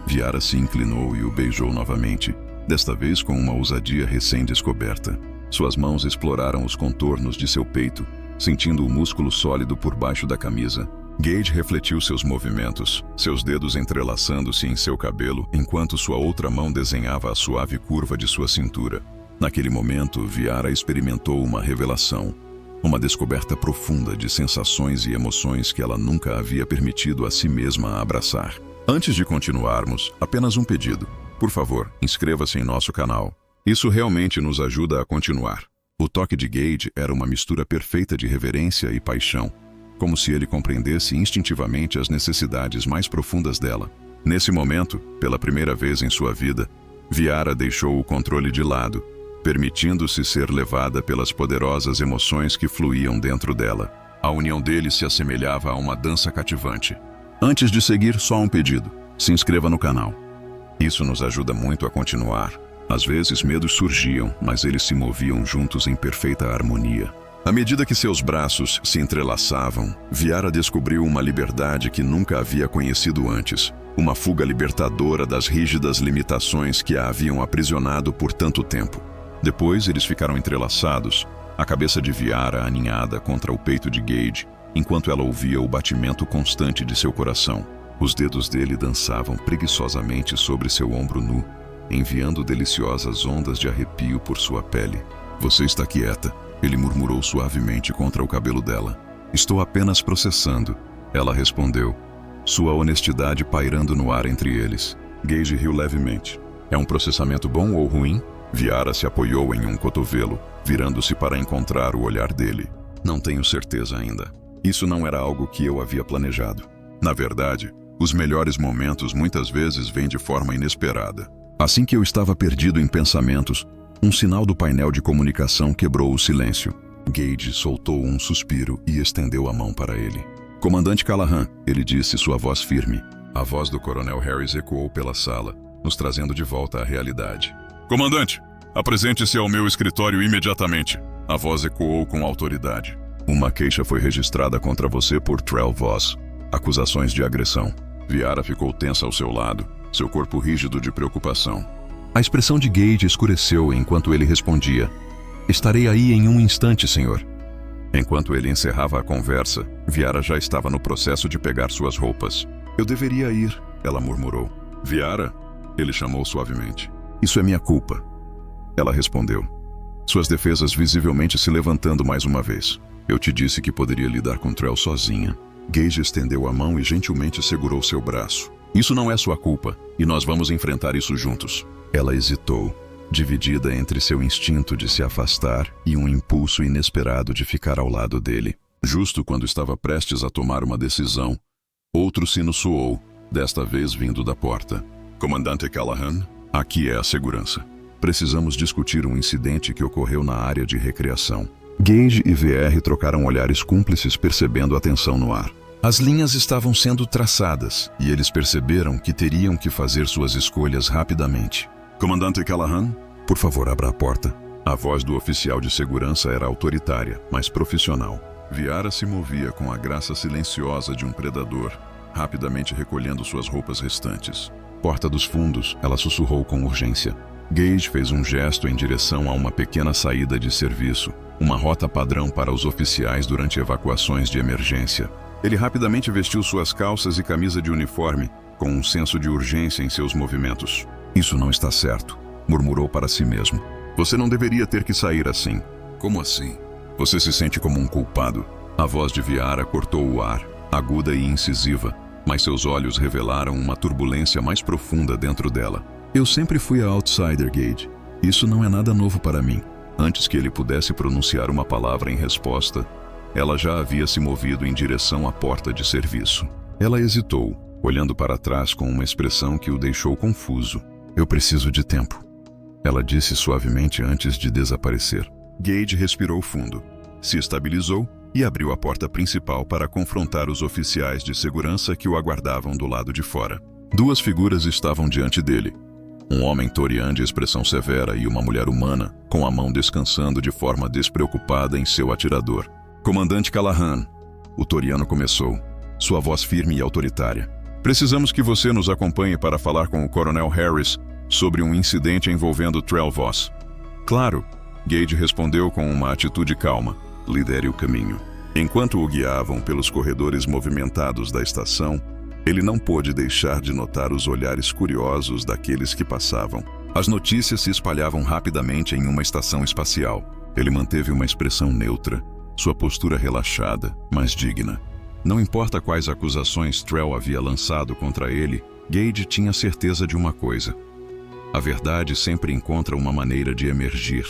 Viara se inclinou e o beijou novamente, desta vez com uma ousadia recém-descoberta. Suas mãos exploraram os contornos de seu peito, sentindo o músculo sólido por baixo da camisa. Gage refletiu seus movimentos, seus dedos entrelaçando-se em seu cabelo, enquanto sua outra mão desenhava a suave curva de sua cintura. Naquele momento, Viara experimentou uma revelação, uma descoberta profunda de sensações e emoções que ela nunca havia permitido a si mesma abraçar. Antes de continuarmos, apenas um pedido. Por favor, inscreva-se em nosso canal. Isso realmente nos ajuda a continuar. O toque de Gage era uma mistura perfeita de reverência e paixão, como se ele compreendesse instintivamente as necessidades mais profundas dela. Nesse momento, pela primeira vez em sua vida, Viara deixou o controle de lado, permitindo-se ser levada pelas poderosas emoções que fluíam dentro dela. A união deles se assemelhava a uma dança cativante. Antes de seguir, só um pedido. Se inscreva no canal. Isso nos ajuda muito a continuar. Às vezes, medos surgiam, mas eles se moviam juntos em perfeita harmonia. À medida que seus braços se entrelaçavam, Viara descobriu uma liberdade que nunca havia conhecido antes. Uma fuga libertadora das rígidas limitações que a haviam aprisionado por tanto tempo. Depois, eles ficaram entrelaçados, a cabeça de Viara aninhada contra o peito de Gage, enquanto ela ouvia o batimento constante de seu coração. Os dedos dele dançavam preguiçosamente sobre seu ombro nu, enviando deliciosas ondas de arrepio por sua pele. Você está quieta, ele murmurou suavemente contra o cabelo dela. Estou apenas processando, ela respondeu, sua honestidade pairando no ar entre eles. Gage riu levemente. É um processamento bom ou ruim? Viara se apoiou em um cotovelo, virando-se para encontrar o olhar dele. Não tenho certeza ainda. Isso não era algo que eu havia planejado. Na verdade, os melhores momentos muitas vezes vêm de forma inesperada. Assim que eu estava perdido em pensamentos, um sinal do painel de comunicação quebrou o silêncio. Gage soltou um suspiro e estendeu a mão para ele. Comandante Callahan, ele disse, sua voz firme. A voz do Coronel Harris ecoou pela sala, nos trazendo de volta à realidade. Comandante, apresente-se ao meu escritório imediatamente. A voz ecoou com autoridade. Uma queixa foi registrada contra você por Trell Voss. Acusações de agressão. Viara ficou tensa ao seu lado, seu corpo rígido de preocupação. A expressão de Gage escureceu enquanto ele respondia. Estarei aí em um instante, senhor. Enquanto ele encerrava a conversa, Viara já estava no processo de pegar suas roupas. Eu deveria ir, ela murmurou. Viara? Ele chamou suavemente. Isso é minha culpa. Ela respondeu. Suas defesas visivelmente se levantando mais uma vez. Eu te disse que poderia lidar com Trell sozinha. Gage estendeu a mão e gentilmente segurou seu braço. Isso não é sua culpa, e nós vamos enfrentar isso juntos. Ela hesitou, dividida entre seu instinto de se afastar e um impulso inesperado de ficar ao lado dele. Justo quando estava prestes a tomar uma decisão, outro sino soou, desta vez vindo da porta. Comandante Callahan, aqui é a segurança. Precisamos discutir um incidente que ocorreu na área de recreação. Gage e VR trocaram olhares cúmplices, percebendo a tensão no ar. As linhas estavam sendo traçadas, e eles perceberam que teriam que fazer suas escolhas rapidamente. Comandante Callahan, por favor, abra a porta. A voz do oficial de segurança era autoritária, mas profissional. Viara se movia com a graça silenciosa de um predador, rapidamente recolhendo suas roupas restantes. Porta dos fundos, ela sussurrou com urgência. Gage fez um gesto em direção a uma pequena saída de serviço, uma rota padrão para os oficiais durante evacuações de emergência. Ele rapidamente vestiu suas calças e camisa de uniforme, com um senso de urgência em seus movimentos. Isso não está certo, murmurou para si mesmo. Você não deveria ter que sair assim. Como assim? Você se sente como um culpado. A voz de Viara cortou o ar, aguda e incisiva, mas seus olhos revelaram uma turbulência mais profunda dentro dela. Eu sempre fui a outsider, Gage. Isso não é nada novo para mim. Antes que ele pudesse pronunciar uma palavra em resposta, ela já havia se movido em direção à porta de serviço. Ela hesitou, olhando para trás com uma expressão que o deixou confuso. Eu preciso de tempo, ela disse suavemente antes de desaparecer. Gage respirou fundo, se estabilizou e abriu a porta principal para confrontar os oficiais de segurança que o aguardavam do lado de fora. Duas figuras estavam diante dele. Um homem torian de expressão severa e uma mulher humana, com a mão descansando de forma despreocupada em seu atirador. Comandante Callahan, o toriano começou, sua voz firme e autoritária. Precisamos que você nos acompanhe para falar com o Coronel Harris sobre um incidente envolvendo Trell Voss. Claro, Gage respondeu com uma atitude calma. Lidere o caminho. Enquanto o guiavam pelos corredores movimentados da estação, ele não pôde deixar de notar os olhares curiosos daqueles que passavam. As notícias se espalhavam rapidamente em uma estação espacial. Ele manteve uma expressão neutra, sua postura relaxada, mas digna. Não importa quais acusações Trell havia lançado contra ele, Gage tinha certeza de uma coisa. A verdade sempre encontra uma maneira de emergir.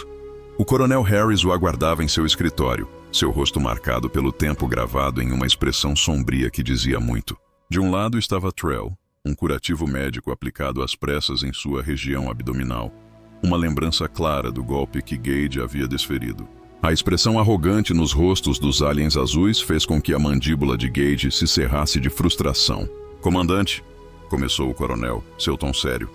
O Coronel Harris o aguardava em seu escritório, seu rosto marcado pelo tempo gravado em uma expressão sombria que dizia muito. De um lado estava Trell, um curativo médico aplicado às pressas em sua região abdominal, uma lembrança clara do golpe que Gage havia desferido. A expressão arrogante nos rostos dos aliens azuis fez com que a mandíbula de Gage se cerrasse de frustração. Comandante, começou o coronel, seu tom sério.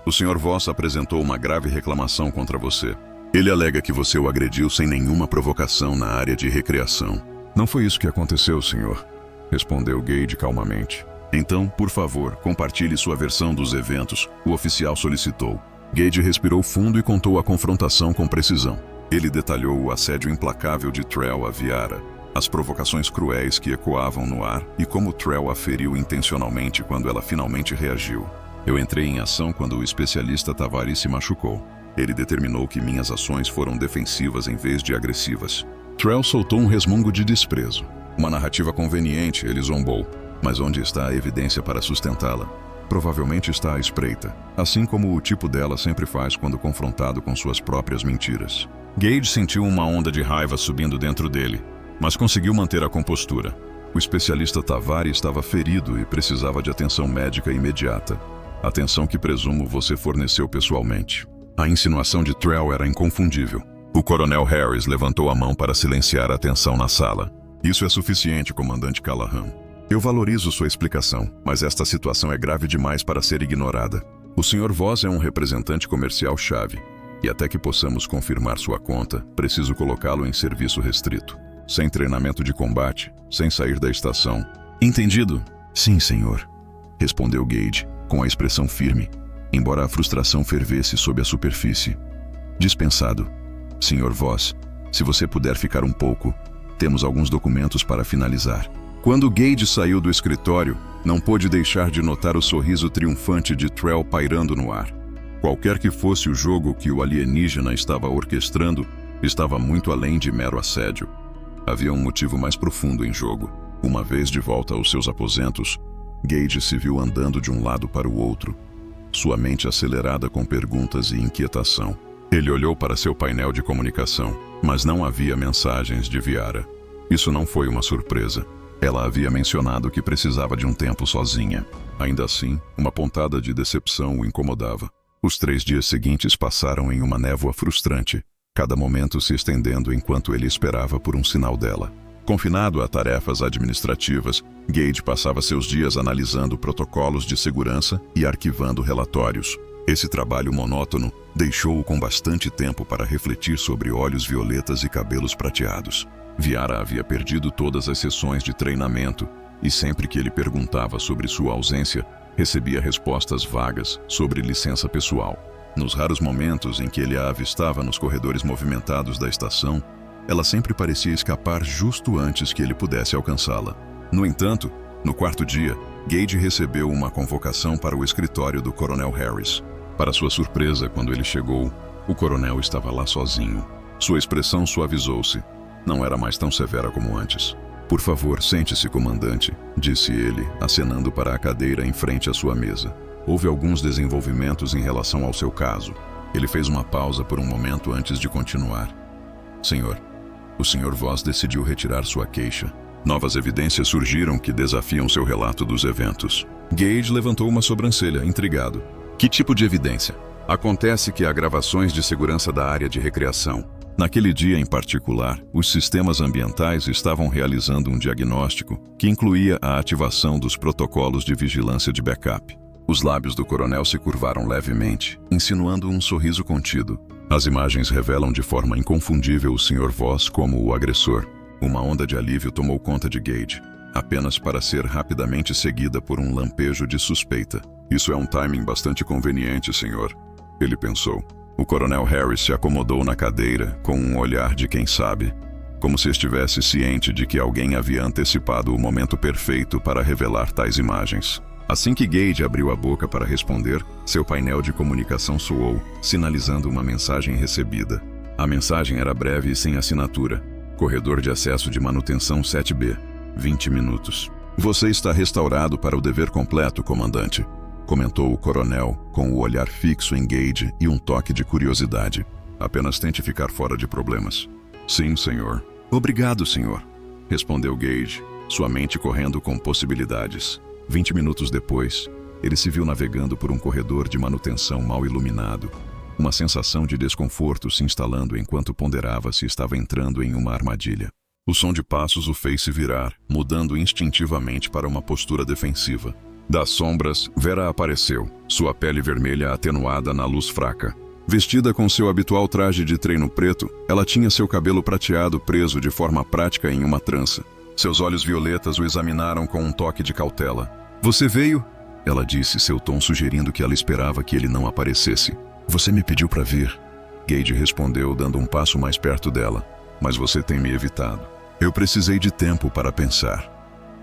O Sr. Voss apresentou uma grave reclamação contra você. Ele alega que você o agrediu sem nenhuma provocação na área de recreação. Não foi isso que aconteceu, senhor, respondeu Gage calmamente. Então, por favor, compartilhe sua versão dos eventos, o oficial solicitou. Gage respirou fundo e contou a confrontação com precisão. Ele detalhou o assédio implacável de Trell a Viara, as provocações cruéis que ecoavam no ar e como Trell a feriu intencionalmente quando ela finalmente reagiu. Eu entrei em ação quando o especialista Tavares se machucou. Ele determinou que minhas ações foram defensivas em vez de agressivas. Trell soltou um resmungo de desprezo. Uma narrativa conveniente, ele zombou. Mas onde está a evidência para sustentá-la? Provavelmente está à espreita, assim como o tipo dela sempre faz quando confrontado com suas próprias mentiras. Gage sentiu uma onda de raiva subindo dentro dele, mas conseguiu manter a compostura. O especialista Tavares estava ferido e precisava de atenção médica imediata. Atenção que presumo você forneceu pessoalmente. A insinuação de Trell era inconfundível. O Coronel Harris levantou a mão para silenciar a tensão na sala. Isso é suficiente, comandante Callahan. Eu valorizo sua explicação, mas esta situação é grave demais para ser ignorada. O Sr. Voss é um representante comercial-chave, e até que possamos confirmar sua conta, preciso colocá-lo em serviço restrito. Sem treinamento de combate, sem sair da estação. Entendido? Sim, senhor, respondeu Gage, com a expressão firme, embora a frustração fervesse sob a superfície. Dispensado. Sr. Voss, se você puder ficar um pouco, temos alguns documentos para finalizar. Quando Gage saiu do escritório, não pôde deixar de notar o sorriso triunfante de Trell pairando no ar. Qualquer que fosse o jogo que o alienígena estava orquestrando, estava muito além de mero assédio. Havia um motivo mais profundo em jogo. Uma vez de volta aos seus aposentos, Gage se viu andando de um lado para o outro, sua mente acelerada com perguntas e inquietação. Ele olhou para seu painel de comunicação, mas não havia mensagens de Viara. Isso não foi uma surpresa. Ela havia mencionado que precisava de um tempo sozinha. Ainda assim, uma pontada de decepção o incomodava. Os 3 dias seguintes passaram em uma névoa frustrante, cada momento se estendendo enquanto ele esperava por um sinal dela. Confinado a tarefas administrativas, Gage passava seus dias analisando protocolos de segurança e arquivando relatórios. Esse trabalho monótono deixou-o com bastante tempo para refletir sobre olhos violetas e cabelos prateados. Viara havia perdido todas as sessões de treinamento e sempre que ele perguntava sobre sua ausência, recebia respostas vagas sobre licença pessoal. Nos raros momentos em que ele a avistava nos corredores movimentados da estação, ela sempre parecia escapar justo antes que ele pudesse alcançá-la. No entanto, no 4º dia, Gage recebeu uma convocação para o escritório do Coronel Harris. Para sua surpresa, quando ele chegou, o coronel estava lá sozinho. Sua expressão suavizou-se. Não era mais tão severa como antes. Por favor, sente-se, comandante, disse ele, acenando para a cadeira em frente à sua mesa. Houve alguns desenvolvimentos em relação ao seu caso. Ele fez uma pausa por um momento antes de continuar. Senhor, o Sr. Voss decidiu retirar sua queixa. Novas evidências surgiram que desafiam seu relato dos eventos. Gage levantou uma sobrancelha, intrigado. Que tipo de evidência? Acontece que há gravações de segurança da área de recreação. Naquele dia em particular, os sistemas ambientais estavam realizando um diagnóstico que incluía a ativação dos protocolos de vigilância de backup. Os lábios do coronel se curvaram levemente, insinuando um sorriso contido. As imagens revelam de forma inconfundível o Sr. Voss como o agressor. Uma onda de alívio tomou conta de Gage, apenas para ser rapidamente seguida por um lampejo de suspeita. Isso é um timing bastante conveniente, senhor, ele pensou. O coronel Harris se acomodou na cadeira com um olhar de quem sabe, como se estivesse ciente de que alguém havia antecipado o momento perfeito para revelar tais imagens. Assim que Gage abriu a boca para responder, seu painel de comunicação soou, sinalizando uma mensagem recebida. A mensagem era breve e sem assinatura. Corredor de acesso de manutenção 7B. 20 minutos. Você está restaurado para o dever completo, comandante, comentou o coronel, com o olhar fixo em Gage e um toque de curiosidade. Apenas tente ficar fora de problemas. Sim, senhor. Obrigado, senhor, respondeu Gage, sua mente correndo com possibilidades. 20 minutos depois, ele se viu navegando por um corredor de manutenção mal iluminado. Uma sensação de desconforto se instalando enquanto ponderava se estava entrando em uma armadilha. O som de passos o fez se virar, mudando instintivamente para uma postura defensiva. Das sombras, Vera apareceu, sua pele vermelha atenuada na luz fraca. Vestida com seu habitual traje de treino preto, ela tinha seu cabelo prateado preso de forma prática em uma trança. Seus olhos violetas o examinaram com um toque de cautela. Você veio? Ela disse, seu tom sugerindo que ela esperava que ele não aparecesse. Você me pediu para vir. Gage respondeu, dando um passo mais perto dela. Mas você tem me evitado. Eu precisei de tempo para pensar.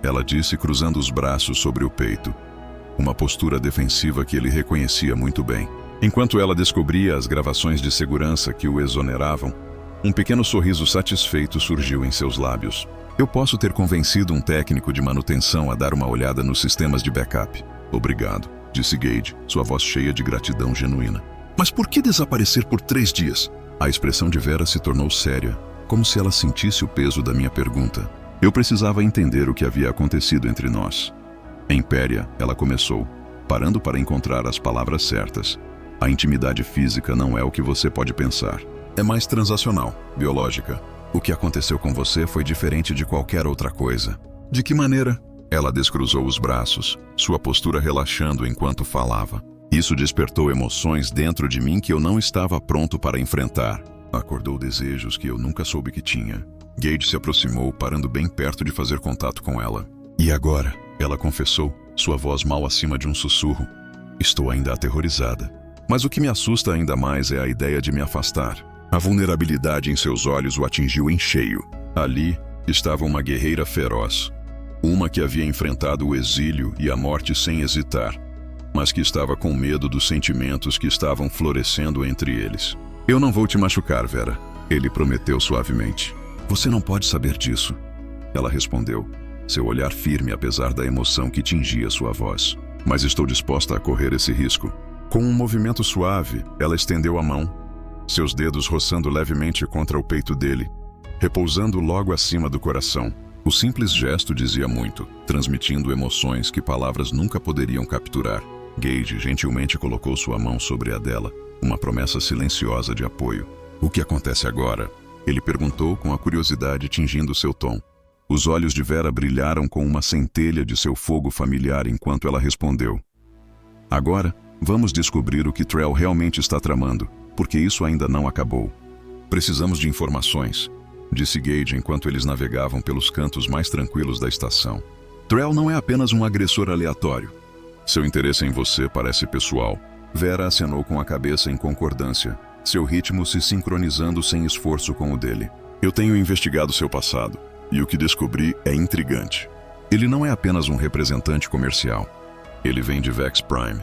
Ela disse, cruzando os braços sobre o peito. Uma postura defensiva que ele reconhecia muito bem. Enquanto ela descobria as gravações de segurança que o exoneravam, um pequeno sorriso satisfeito surgiu em seus lábios. Eu posso ter convencido um técnico de manutenção a dar uma olhada nos sistemas de backup. Obrigado, disse Gage, sua voz cheia de gratidão genuína. Mas por que desaparecer por 3 dias? A expressão de Vera se tornou séria, como se ela sentisse o peso da minha pergunta. Eu precisava entender o que havia acontecido entre nós. Impéria, ela começou, parando para encontrar as palavras certas. A intimidade física não é o que você pode pensar. É mais transacional, biológica. O que aconteceu com você foi diferente de qualquer outra coisa. De que maneira? Ela descruzou os braços, sua postura relaxando enquanto falava. Isso despertou emoções dentro de mim que eu não estava pronto para enfrentar. Acordou desejos que eu nunca soube que tinha. Gage se aproximou, parando bem perto de fazer contato com ela. E agora? Ela confessou, sua voz mal acima de um sussurro. Estou ainda aterrorizada. Mas o que me assusta ainda mais é a ideia de me afastar. A vulnerabilidade em seus olhos o atingiu em cheio. Ali estava uma guerreira feroz. Uma que havia enfrentado o exílio e a morte sem hesitar, mas que estava com medo dos sentimentos que estavam florescendo entre eles. Eu não vou te machucar, Vera, ele prometeu suavemente. Você não pode saber disso, ela respondeu, seu olhar firme apesar da emoção que tingia sua voz. Mas estou disposta a correr esse risco. Com um movimento suave, ela estendeu a mão, seus dedos roçando levemente contra o peito dele, repousando logo acima do coração. O simples gesto dizia muito, transmitindo emoções que palavras nunca poderiam capturar. Gage gentilmente colocou sua mão sobre a dela, uma promessa silenciosa de apoio. O que acontece agora? Ele perguntou com a curiosidade tingindo seu tom. Os olhos de Vera brilharam com uma centelha de seu fogo familiar enquanto ela respondeu. Agora, vamos descobrir o que Trell realmente está tramando, porque isso ainda não acabou. Precisamos de informações, disse Gage enquanto eles navegavam pelos cantos mais tranquilos da estação. Trell não é apenas um agressor aleatório. Seu interesse em você parece pessoal. Vera acenou com a cabeça em concordância, seu ritmo se sincronizando sem esforço com o dele. Eu tenho investigado seu passado, e o que descobri é intrigante. Ele não é apenas um representante comercial. Ele vem de Vex Prime.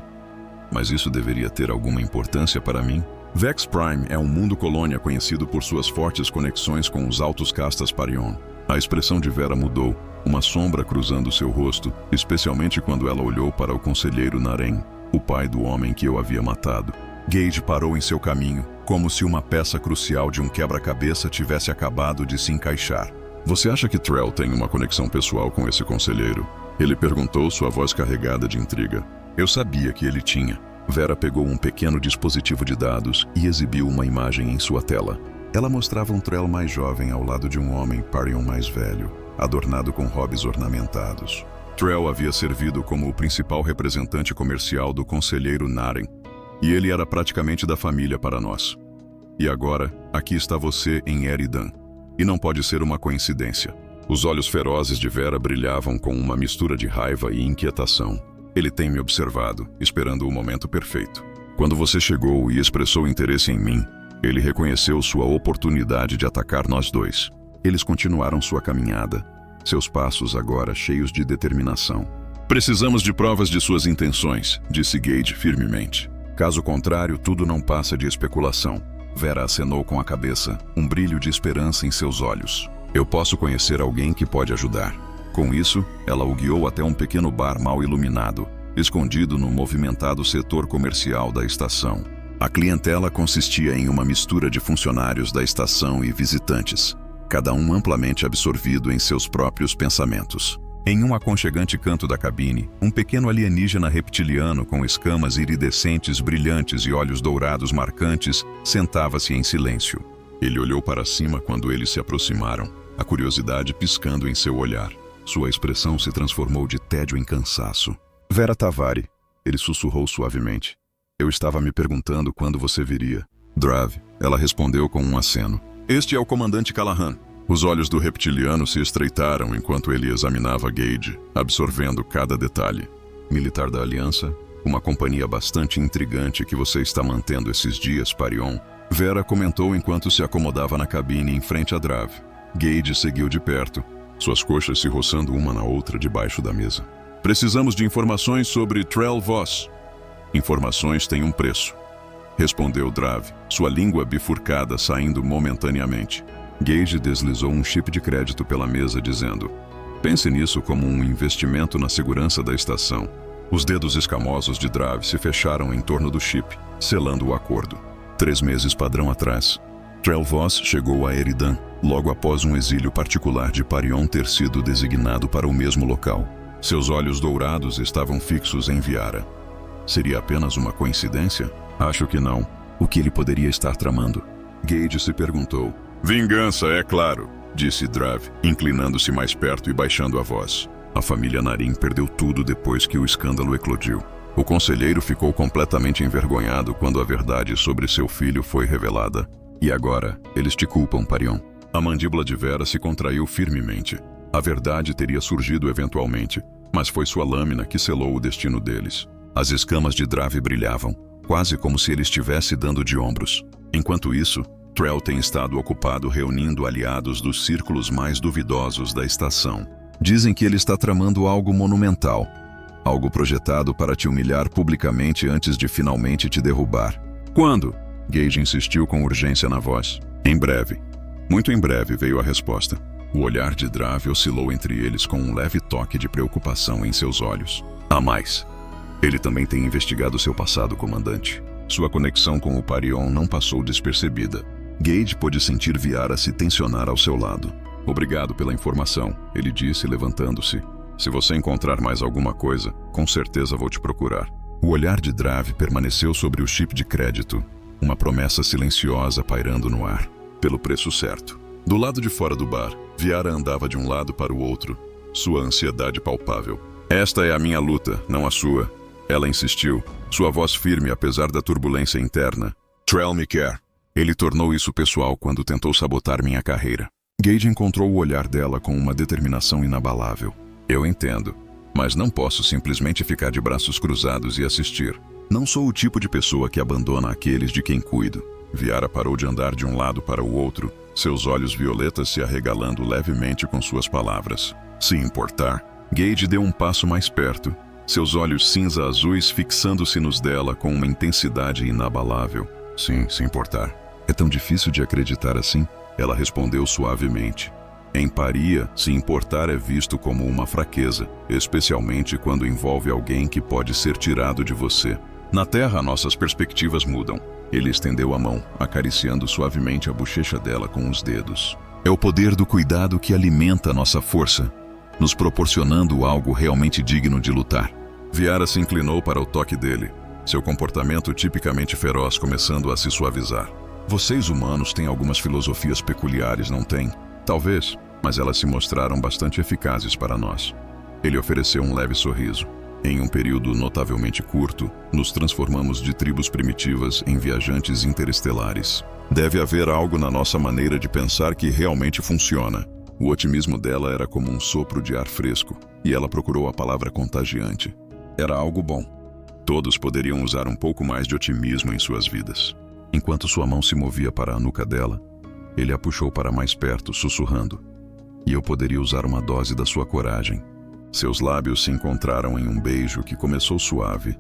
Mas isso deveria ter alguma importância para mim? Vex Prime é um mundo colônia conhecido por suas fortes conexões com os altos castas Parion. A expressão de Vera mudou, uma sombra cruzando seu rosto, especialmente quando ela olhou para o conselheiro Naren, o pai do homem que eu havia matado. Gage parou em seu caminho, como se uma peça crucial de um quebra-cabeça tivesse acabado de se encaixar. Você acha que Trell tem uma conexão pessoal com esse conselheiro? Ele perguntou, sua voz carregada de intriga. Eu sabia que ele tinha. Vera pegou um pequeno dispositivo de dados e exibiu uma imagem em sua tela. Ela mostrava um Trell mais jovem ao lado de um homem Parion mais velho, adornado com hobbies ornamentados. Trell havia servido como o principal representante comercial do conselheiro Naren, e ele era praticamente da família para nós. E agora, aqui está você em Eridan. E não pode ser uma coincidência. Os olhos ferozes de Vera brilhavam com uma mistura de raiva e inquietação. Ele tem me observado, esperando o momento perfeito. Quando você chegou e expressou interesse em mim, ele reconheceu sua oportunidade de atacar nós dois. Eles continuaram sua caminhada, seus passos agora cheios de determinação. Precisamos de provas de suas intenções, disse Gage firmemente. Caso contrário, tudo não passa de especulação. Vera acenou com a cabeça, um brilho de esperança em seus olhos. Eu posso conhecer alguém que pode ajudar. Com isso, ela o guiou até um pequeno bar mal iluminado, escondido no movimentado setor comercial da estação. A clientela consistia em uma mistura de funcionários da estação e visitantes, cada um amplamente absorvido em seus próprios pensamentos. Em um aconchegante canto da cabine, um pequeno alienígena reptiliano com escamas iridescentes brilhantes e olhos dourados marcantes sentava-se em silêncio. Ele olhou para cima quando eles se aproximaram, a curiosidade piscando em seu olhar. Sua expressão se transformou de tédio em cansaço. Vera Tavari, ele sussurrou suavemente. Eu estava me perguntando quando você viria. Drav, ela respondeu com um aceno. Este é o comandante Callahan. Os olhos do reptiliano se estreitaram enquanto ele examinava Gage, absorvendo cada detalhe. Militar da Aliança, uma companhia bastante intrigante que você está mantendo esses dias, Parion. Vera comentou enquanto se acomodava na cabine em frente a Drav. Gage seguiu de perto, suas coxas se roçando uma na outra debaixo da mesa. Precisamos de informações sobre Trell Voss. Informações têm um preço, respondeu Drav, sua língua bifurcada saindo momentaneamente. Gage deslizou um chip de crédito pela mesa, dizendo: pense nisso como um investimento na segurança da estação. Os dedos escamosos de Drav se fecharam em torno do chip, selando o acordo. 3 meses padrão atrás, Trell Voss chegou a Eridan, logo após um exílio particular de Parion ter sido designado para o mesmo local. Seus olhos dourados estavam fixos em Viara. Seria apenas uma coincidência? Acho que não. O que ele poderia estar tramando? Gage se perguntou. Vingança, é claro, disse Drav, inclinando-se mais perto e baixando a voz. A família Naren perdeu tudo depois que o escândalo eclodiu. O conselheiro ficou completamente envergonhado quando a verdade sobre seu filho foi revelada. E agora, eles te culpam, Parion. A mandíbula de Vera se contraiu firmemente. A verdade teria surgido eventualmente, mas foi sua lâmina que selou o destino deles. As escamas de Drav brilhavam, quase como se ele estivesse dando de ombros. Enquanto isso, Trell tem estado ocupado reunindo aliados dos círculos mais duvidosos da estação. Dizem que ele está tramando algo monumental, algo projetado para te humilhar publicamente antes de finalmente te derrubar. Quando? Gage insistiu com urgência na voz. Em breve. Muito em breve, veio a resposta. O olhar de Drav oscilou entre eles com um leve toque de preocupação em seus olhos. Há mais. Ele também tem investigado seu passado, comandante. Sua conexão com o Parion não passou despercebida. Gage pôde sentir Viara se tensionar ao seu lado. Obrigado pela informação, ele disse, levantando-se. Se você encontrar mais alguma coisa, com certeza vou te procurar. O olhar de Drav permaneceu sobre o chip de crédito, uma promessa silenciosa pairando no ar. Pelo preço certo. Do lado de fora do bar, Viara andava de um lado para o outro, sua ansiedade palpável. Esta é a minha luta, não a sua. Ela insistiu, sua voz firme apesar da turbulência interna. Trell me quer. Ele tornou isso pessoal quando tentou sabotar minha carreira. Gage encontrou o olhar dela com uma determinação inabalável. Eu entendo, mas não posso simplesmente ficar de braços cruzados e assistir. Não sou o tipo de pessoa que abandona aqueles de quem cuido. Viara parou de andar de um lado para o outro, seus olhos violetas se arregalando levemente com suas palavras. Se importar, Gage deu um passo mais perto, seus olhos cinza-azuis fixando-se nos dela com uma intensidade inabalável. Sim, se importar. É tão difícil de acreditar assim? Ela respondeu suavemente. Em Paria, se importar é visto como uma fraqueza, especialmente quando envolve alguém que pode ser tirado de você. Na Terra, nossas perspectivas mudam. Ele estendeu a mão, acariciando suavemente a bochecha dela com os dedos. É o poder do cuidado que alimenta nossa força, nos proporcionando algo realmente digno de lutar. Viara se inclinou para o toque dele. seu comportamento tipicamente feroz começando a se suavizar. Vocês humanos têm algumas filosofias peculiares, não têm? Talvez, mas elas se mostraram bastante eficazes para nós. Ele ofereceu um leve sorriso. Em um período notavelmente curto, nos transformamos de tribos primitivas em viajantes interestelares. Deve haver algo na nossa maneira de pensar que realmente funciona. O otimismo dela era como um sopro de ar fresco, e ela procurou a palavra contagiante. Era algo bom. Todos poderiam usar um pouco mais de otimismo em suas vidas. Enquanto sua mão se movia para a nuca dela, ele a puxou para mais perto, sussurrando. E eu poderia usar uma dose da sua coragem. Seus lábios se encontraram em um beijo que começou suave,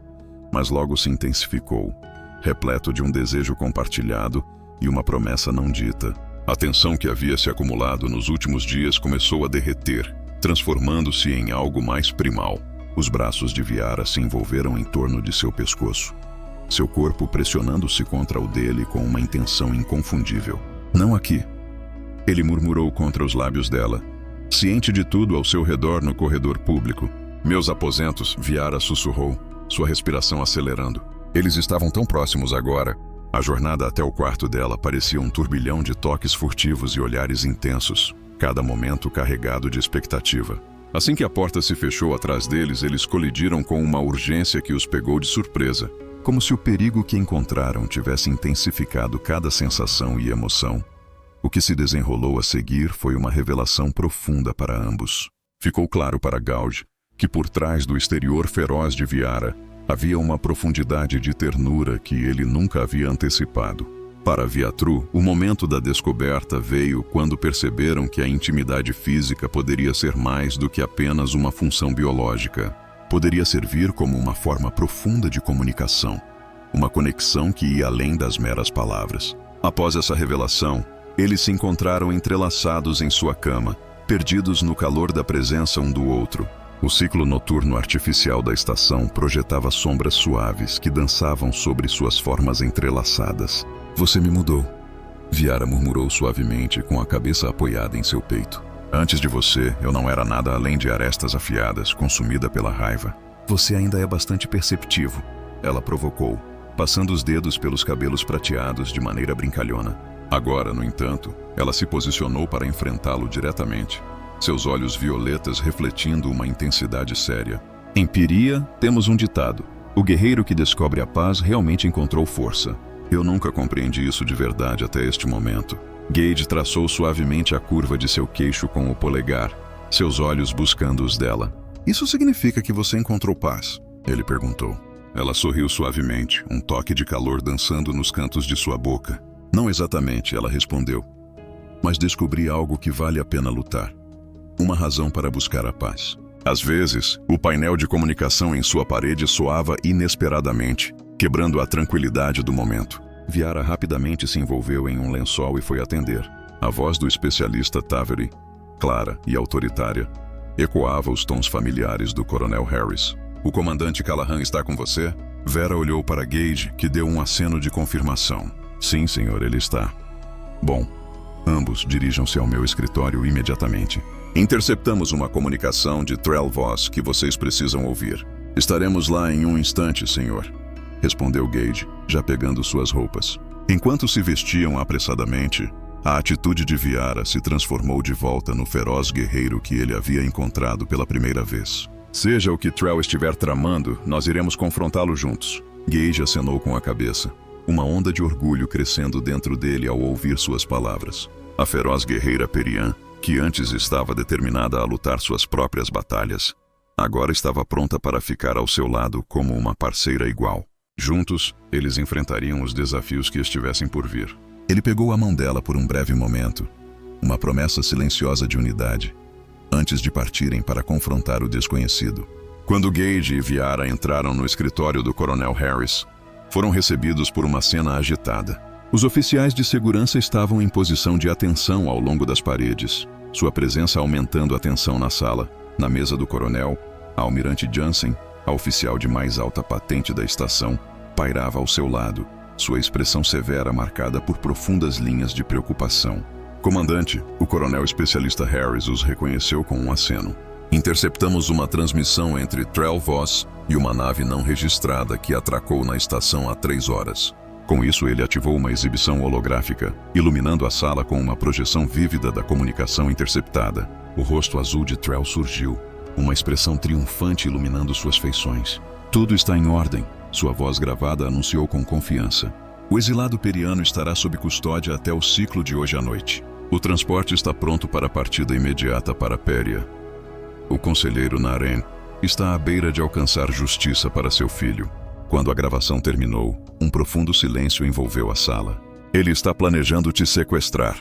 mas logo se intensificou, repleto de um desejo compartilhado e uma promessa não dita. A tensão que havia se acumulado nos últimos dias começou a derreter, transformando-se em algo mais primal. Os braços de Viara se envolveram em torno de seu pescoço, seu corpo pressionando-se contra o dele com uma intenção inconfundível. Não aqui, ele murmurou contra os lábios dela, ciente de tudo ao seu redor no corredor público. Meus aposentos, Viara sussurrou, sua respiração acelerando. Eles estavam tão próximos agora. A jornada até o quarto dela parecia um turbilhão de toques furtivos e olhares intensos, cada momento carregado de expectativa. Assim que a porta se fechou atrás deles, eles colidiram com uma urgência que os pegou de surpresa, como se o perigo que encontraram tivesse intensificado cada sensação e emoção. O que se desenrolou a seguir foi uma revelação profunda para ambos. Ficou claro para Gauge que por trás do exterior feroz de Viara havia uma profundidade de ternura que ele nunca havia antecipado. Para Viatru, o momento da descoberta veio quando perceberam que a intimidade física poderia ser mais do que apenas uma função biológica. Poderia servir como uma forma profunda de comunicação, uma conexão que ia além das meras palavras. Após essa revelação, eles se encontraram entrelaçados em sua cama, perdidos no calor da presença um do outro. O ciclo noturno artificial da estação projetava sombras suaves que dançavam sobre suas formas entrelaçadas. Você me mudou, Viara murmurou suavemente com a cabeça apoiada em seu peito. Antes de você, eu não era nada além de arestas afiadas, consumida pela raiva. Você ainda é bastante perceptivo, ela provocou, passando os dedos pelos cabelos prateados de maneira brincalhona. Agora, no entanto, ela se posicionou para enfrentá-lo diretamente, seus olhos violetas refletindo uma intensidade séria. Em Piria, temos um ditado: o guerreiro que descobre a paz realmente encontrou força. Eu nunca compreendi isso de verdade até este momento. Gage traçou suavemente a curva de seu queixo com o polegar, seus olhos buscando os dela. Isso significa que você encontrou paz? Ele perguntou. Ela sorriu suavemente, um toque de calor dançando nos cantos de sua boca. Não exatamente, ela respondeu. Mas descobri algo que vale a pena lutar. Uma razão para buscar a paz. Às vezes, o painel de comunicação em sua parede soava inesperadamente, quebrando a tranquilidade do momento. Viara rapidamente se envolveu em um lençol e foi atender. A voz do especialista Tavery, clara e autoritária, ecoava os tons familiares do Coronel Harris. O comandante Callahan está com você? Vera olhou para Gage, que deu um aceno de confirmação. Sim, senhor, ele está. Bom, ambos dirijam-se ao meu escritório imediatamente. Interceptamos uma comunicação de Trell Voss que vocês precisam ouvir. Estaremos lá em um instante, senhor, respondeu Gage, já pegando suas roupas. Enquanto se vestiam apressadamente, a atitude de Viara se transformou de volta no feroz guerreiro que ele havia encontrado pela primeira vez. Seja o que Trell estiver tramando, nós iremos confrontá-lo juntos. Gage acenou com a cabeça, uma onda de orgulho crescendo dentro dele ao ouvir suas palavras. A feroz guerreira Perian, que antes estava determinada a lutar suas próprias batalhas, agora estava pronta para ficar ao seu lado como uma parceira igual. Juntos, eles enfrentariam os desafios que estivessem por vir. Ele pegou a mão dela por um breve momento, uma promessa silenciosa de unidade, antes de partirem para confrontar o desconhecido. Quando Gage e Viara entraram no escritório do Coronel Harris, foram recebidos por uma cena agitada. Os oficiais de segurança estavam em posição de atenção ao longo das paredes, sua presença aumentando a tensão na sala. Na mesa do coronel, a almirante Jansen, a oficial de mais alta patente da estação, pairava ao seu lado, sua expressão severa marcada por profundas linhas de preocupação. Comandante, o coronel especialista Harris os reconheceu com um aceno. Interceptamos uma transmissão entre Trell Voss e uma nave não registrada que atracou na estação há 3 horas. Com isso, ele ativou uma exibição holográfica, iluminando a sala com uma projeção vívida da comunicação interceptada. O rosto azul de Trell surgiu, uma expressão triunfante iluminando suas feições. Tudo está em ordem, sua voz gravada anunciou com confiança. O exilado periano estará sob custódia até o ciclo de hoje à noite. O transporte está pronto para a partida imediata para Péria. O conselheiro Naren está à beira de alcançar justiça para seu filho. Quando a gravação terminou, um profundo silêncio envolveu a sala. Ele está planejando te sequestrar.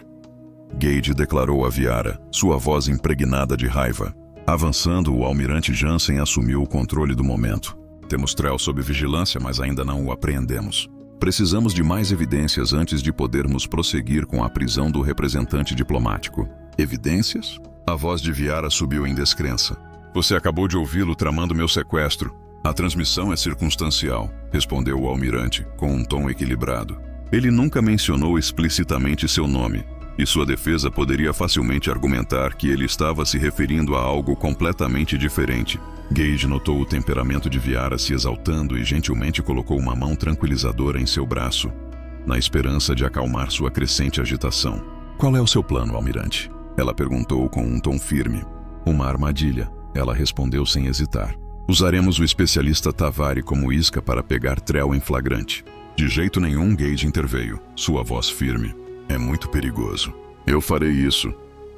Gage declarou a Viara, sua voz impregnada de raiva. Avançando, o almirante Jansen assumiu o controle do momento. Temos Trell sob vigilância, mas ainda não o apreendemos. Precisamos de mais evidências antes de podermos prosseguir com a prisão do representante diplomático. Evidências? A voz de Viara subiu em descrença. Você acabou de ouvi-lo tramando meu sequestro. A transmissão é circunstancial, respondeu o almirante, com um tom equilibrado. Ele nunca mencionou explicitamente seu nome, e sua defesa poderia facilmente argumentar que ele estava se referindo a algo completamente diferente. Gage notou o temperamento de Viara se exaltando e gentilmente colocou uma mão tranquilizadora em seu braço, na esperança de acalmar sua crescente agitação. Qual é o seu plano, almirante? Ela perguntou com um tom firme. Uma armadilha, ela respondeu sem hesitar. Usaremos o especialista Tavari como isca para pegar Trell em flagrante. De jeito nenhum, Gage interveio, sua voz firme. É muito perigoso. Eu farei isso.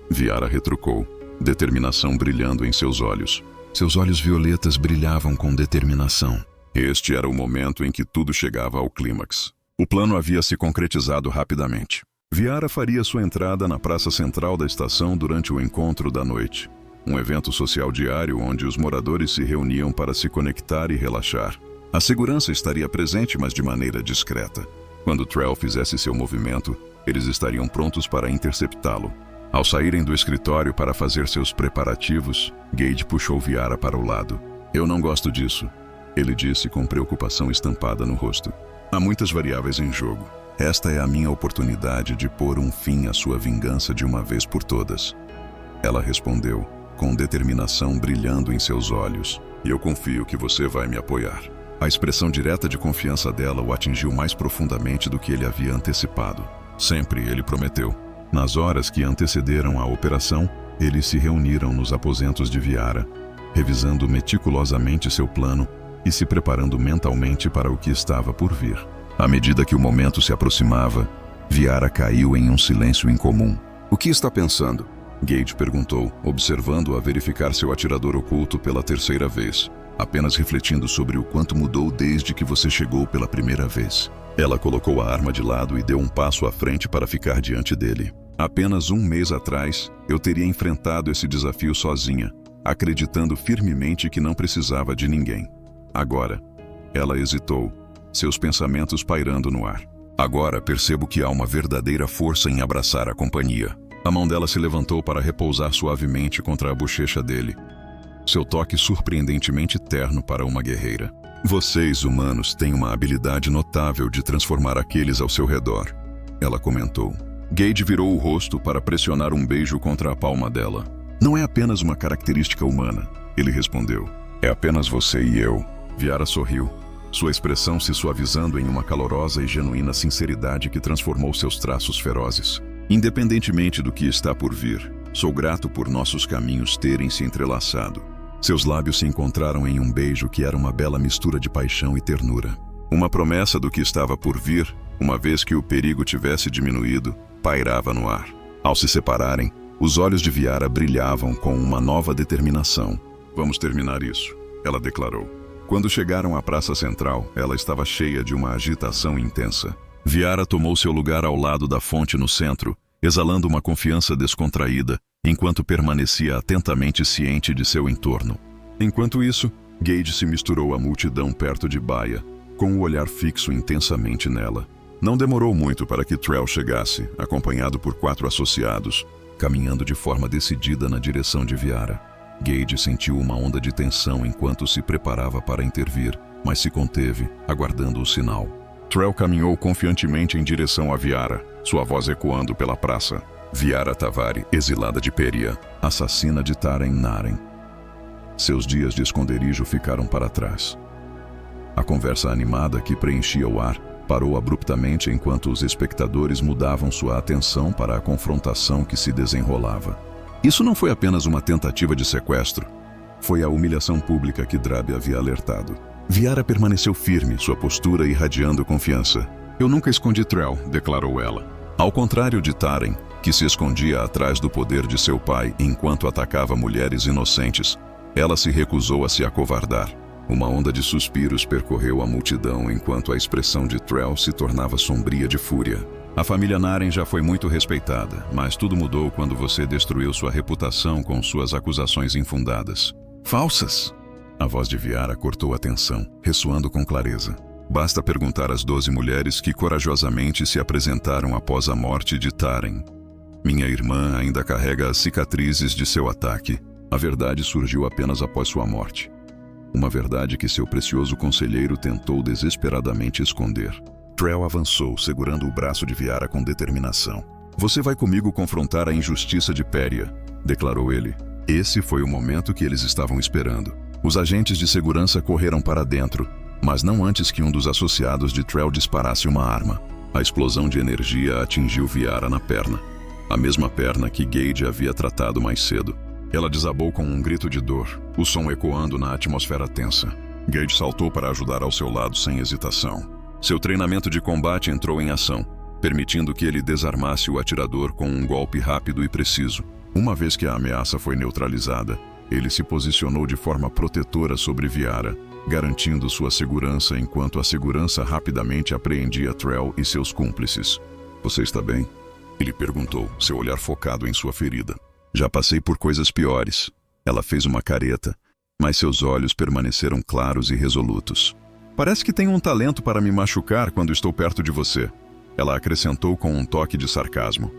Viara retrucou, determinação brilhando em seus olhos. Seus olhos violetas brilhavam com determinação. Este era o momento em que tudo chegava ao clímax. O plano havia se concretizado rapidamente. Viara faria sua entrada na praça central da estação durante o encontro da noite. Um evento social diário onde os moradores se reuniam para se conectar e relaxar. A segurança estaria presente, mas de maneira discreta. Quando Trell fizesse seu movimento, eles estariam prontos para interceptá-lo. Ao saírem do escritório para fazer seus preparativos, Gage puxou Viara para o lado. Eu não gosto disso, ele disse com preocupação estampada no rosto. Há muitas variáveis em jogo. Esta é a minha oportunidade de pôr um fim à sua vingança de uma vez por todas. Ela respondeu, com determinação brilhando em seus olhos. E eu confio que você vai me apoiar. A expressão direta de confiança dela o atingiu mais profundamente do que ele havia antecipado. Sempre ele prometeu. Nas horas que antecederam a operação, eles se reuniram nos aposentos de Viara, revisando meticulosamente seu plano e se preparando mentalmente para o que estava por vir. À medida que o momento se aproximava, Viara caiu em um silêncio incomum. O que está pensando? Gage perguntou, observando-a verificar seu atirador oculto pela 3ª vez, apenas refletindo sobre o quanto mudou desde que você chegou pela primeira vez. Ela colocou a arma de lado e deu um passo à frente para ficar diante dele. Apenas um mês atrás, eu teria enfrentado esse desafio sozinha, acreditando firmemente que não precisava de ninguém. Agora, ela hesitou, seus pensamentos pairando no ar. Agora percebo que há uma verdadeira força em abraçar a companhia. A mão dela se levantou para repousar suavemente contra a bochecha dele. Seu toque surpreendentemente terno para uma guerreira. Vocês, humanos, têm uma habilidade notável de transformar aqueles ao seu redor, ela comentou. Gage virou o rosto para pressionar um beijo contra a palma dela. Não é apenas uma característica humana, ele respondeu. É apenas você e eu. Viara sorriu, sua expressão se suavizando em uma calorosa e genuína sinceridade que transformou seus traços ferozes. Independentemente do que está por vir, sou grato por nossos caminhos terem se entrelaçado. Seus lábios se encontraram em um beijo que era uma bela mistura de paixão e ternura. Uma promessa do que estava por vir, uma vez que o perigo tivesse diminuído, pairava no ar. Ao se separarem, os olhos de Viara brilhavam com uma nova determinação. Vamos terminar isso, ela declarou. Quando chegaram à praça central, ela estava cheia de uma agitação intensa. Viara tomou seu lugar ao lado da fonte no centro, exalando uma confiança descontraída, enquanto permanecia atentamente ciente de seu entorno. Enquanto isso, Gage se misturou à multidão perto de Baia, com o olhar fixo intensamente nela. Não demorou muito para que Trell chegasse, acompanhado por 4 associados, caminhando de forma decidida na direção de Viara. Gage sentiu uma onda de tensão enquanto se preparava para intervir, mas se conteve, aguardando o sinal. Trell caminhou confiantemente em direção a Viara, sua voz ecoando pela praça. Viara Tavari, exilada de Péria, assassina de Taren Naren. Seus dias de esconderijo ficaram para trás. A conversa animada que preenchia o ar parou abruptamente enquanto os espectadores mudavam sua atenção para a confrontação que se desenrolava. Isso não foi apenas uma tentativa de sequestro. Foi a humilhação pública que Drabe havia alertado. Viara permaneceu firme, sua postura irradiando confiança. Eu nunca escondi Trell, declarou ela. Ao contrário de Taren, que se escondia atrás do poder de seu pai enquanto atacava mulheres inocentes, ela se recusou a se acovardar. Uma onda de suspiros percorreu a multidão enquanto a expressão de Trell se tornava sombria de fúria. A família Naren já foi muito respeitada, mas tudo mudou quando você destruiu sua reputação com suas acusações infundadas. Falsas! A voz de Viara cortou a tensão, ressoando com clareza. Basta perguntar às 12 mulheres que corajosamente se apresentaram após a morte de Taren. Minha irmã ainda carrega as cicatrizes de seu ataque. A verdade surgiu apenas após sua morte. Uma verdade que seu precioso conselheiro tentou desesperadamente esconder. Trell avançou, segurando o braço de Viara com determinação. Você vai comigo confrontar a injustiça de Péria, declarou ele. Esse foi o momento que eles estavam esperando. Os agentes de segurança correram para dentro, mas não antes que um dos associados de Trell disparasse uma arma. A explosão de energia atingiu Viara na perna. A mesma perna que Gage havia tratado mais cedo. Ela desabou com um grito de dor, o som ecoando na atmosfera tensa. Gage saltou para ajudar ao seu lado sem hesitação. Seu treinamento de combate entrou em ação, permitindo que ele desarmasse o atirador com um golpe rápido e preciso. Uma vez que a ameaça foi neutralizada, ele se posicionou de forma protetora sobre Viara, garantindo sua segurança enquanto a segurança rapidamente apreendia Trell e seus cúmplices. Você está bem? Ele perguntou, seu olhar focado em sua ferida. Já passei por coisas piores. Ela fez uma careta, mas seus olhos permaneceram claros e resolutos. Parece que tem um talento para me machucar quando estou perto de você. Ela acrescentou com um toque de sarcasmo.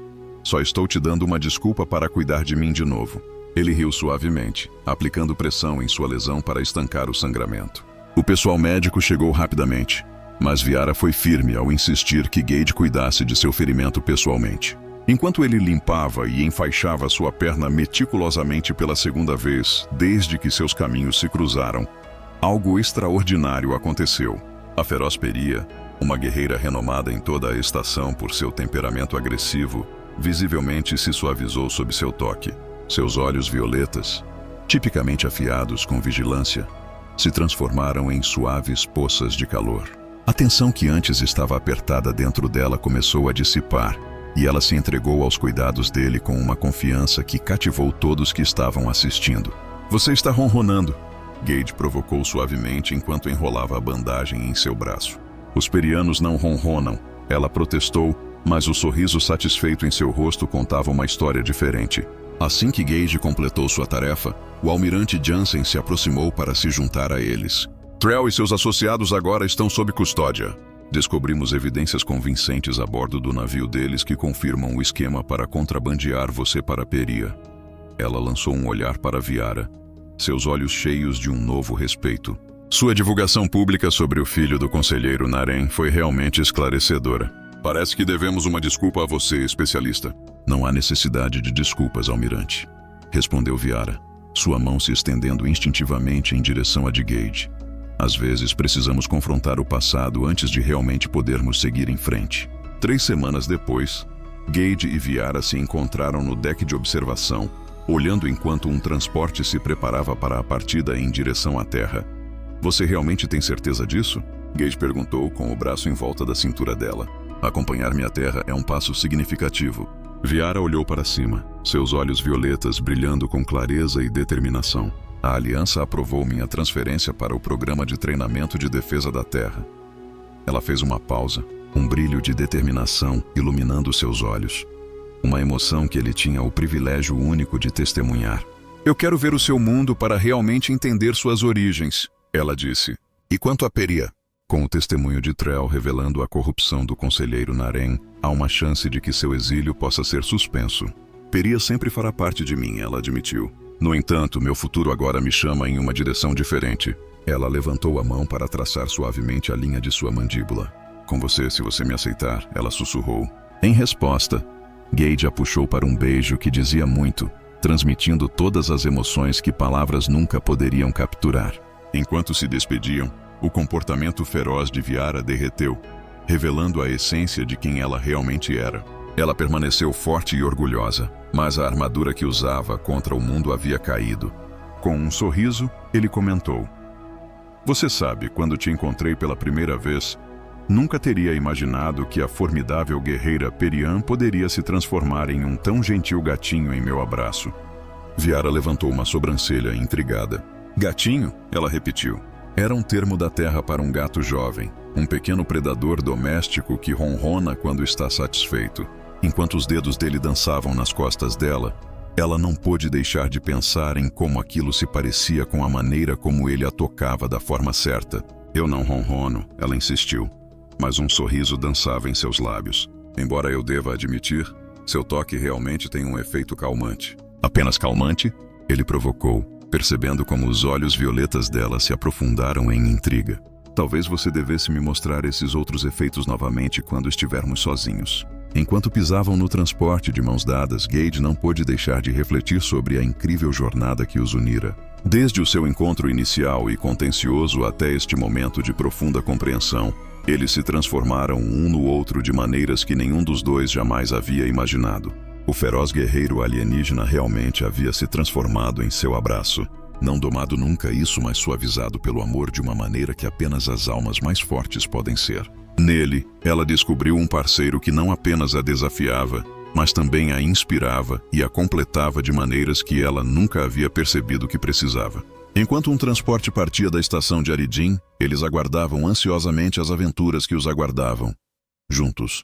Só estou te dando uma desculpa para cuidar de mim de novo. Ele riu suavemente, aplicando pressão em sua lesão para estancar o sangramento. O pessoal médico chegou rapidamente, mas Viara foi firme ao insistir que Gage cuidasse de seu ferimento pessoalmente. Enquanto ele limpava e enfaixava sua perna meticulosamente pela segunda vez, desde que seus caminhos se cruzaram, algo extraordinário aconteceu. A feroz Péria, uma guerreira renomada em toda a estação por seu temperamento agressivo, visivelmente se suavizou sob seu toque. Seus olhos violetas, tipicamente afiados com vigilância, se transformaram em suaves poças de calor. A tensão que antes estava apertada dentro dela começou a dissipar, e ela se entregou aos cuidados dele com uma confiança que cativou todos que estavam assistindo. Você está ronronando, Gage provocou suavemente enquanto enrolava a bandagem em seu braço. Os Périanos não ronronam, ela protestou, mas o sorriso satisfeito em seu rosto contava uma história diferente. Assim que Gage completou sua tarefa, o almirante Jansen se aproximou para se juntar a eles. Trell e seus associados agora estão sob custódia. Descobrimos evidências convincentes a bordo do navio deles que confirmam o esquema para contrabandear você para Péria. Ela lançou um olhar para Viara, seus olhos cheios de um novo respeito. Sua divulgação pública sobre o filho do conselheiro Naren foi realmente esclarecedora. Parece que devemos uma desculpa a você, especialista. Não há necessidade de desculpas, almirante, respondeu Viara, sua mão se estendendo instintivamente em direção a de Gage. Às vezes precisamos confrontar o passado antes de realmente podermos seguir em frente. 3 semanas depois, Gage e Viara se encontraram no deck de observação, olhando enquanto um transporte se preparava para a partida em direção à Terra. Você realmente tem certeza disso? Gage perguntou com o braço em volta da cintura dela. Acompanhar-me à Terra é um passo significativo. Viara olhou para cima, seus olhos violetas brilhando com clareza e determinação. A Aliança aprovou minha transferência para o Programa de Treinamento de Defesa da Terra. Ela fez uma pausa, um brilho de determinação iluminando seus olhos. Uma emoção que ele tinha o privilégio único de testemunhar. Eu quero ver o seu mundo para realmente entender suas origens, ela disse. E quanto a Péria? Com o testemunho de Trell revelando a corrupção do conselheiro Naren, há uma chance de que seu exílio possa ser suspenso. Péria sempre fará parte de mim, ela admitiu. No entanto, meu futuro agora me chama em uma direção diferente. Ela levantou a mão para traçar suavemente a linha de sua mandíbula. Com você, se você me aceitar, ela sussurrou. Em resposta, Gage a puxou para um beijo que dizia muito. transmitindo todas as emoções que palavras nunca poderiam capturar. Enquanto se despediam, o comportamento feroz de Viara derreteu, revelando a essência de quem ela realmente era. Ela permaneceu forte e orgulhosa, mas a armadura que usava contra o mundo havia caído. Com um sorriso, ele comentou: "Você sabe, quando te encontrei pela primeira vez, nunca teria imaginado que a formidável guerreira Perian poderia se transformar em um tão gentil gatinho em meu abraço." Viara levantou uma sobrancelha intrigada. "Gatinho?" ela repetiu. Era um termo da terra para um gato jovem, um pequeno predador doméstico que ronrona quando está satisfeito. Enquanto os dedos dele dançavam nas costas dela, ela não pôde deixar de pensar em como aquilo se parecia com a maneira como ele a tocava da forma certa. "Eu não ronrono", ela insistiu, mas um sorriso dançava em seus lábios. "Embora eu deva admitir, seu toque realmente tem um efeito calmante." "Apenas calmante?" ele provocou, percebendo como os olhos violetas dela se aprofundaram em intriga. "Talvez você devesse me mostrar esses outros efeitos novamente quando estivermos sozinhos." Enquanto pisavam no transporte de mãos dadas, Gage não pôde deixar de refletir sobre a incrível jornada que os unira. Desde o seu encontro inicial e contencioso até este momento de profunda compreensão, eles se transformaram um no outro de maneiras que nenhum dos dois jamais havia imaginado. O feroz guerreiro alienígena realmente havia se transformado em seu abraço. Não domado nunca isso, mas suavizado pelo amor de uma maneira que apenas as almas mais fortes podem ser. Nele, ela descobriu um parceiro que não apenas a desafiava, mas também a inspirava e a completava de maneiras que ela nunca havia percebido que precisava. Enquanto um transporte partia da estação de Aridin, eles aguardavam ansiosamente as aventuras que os aguardavam. Juntos,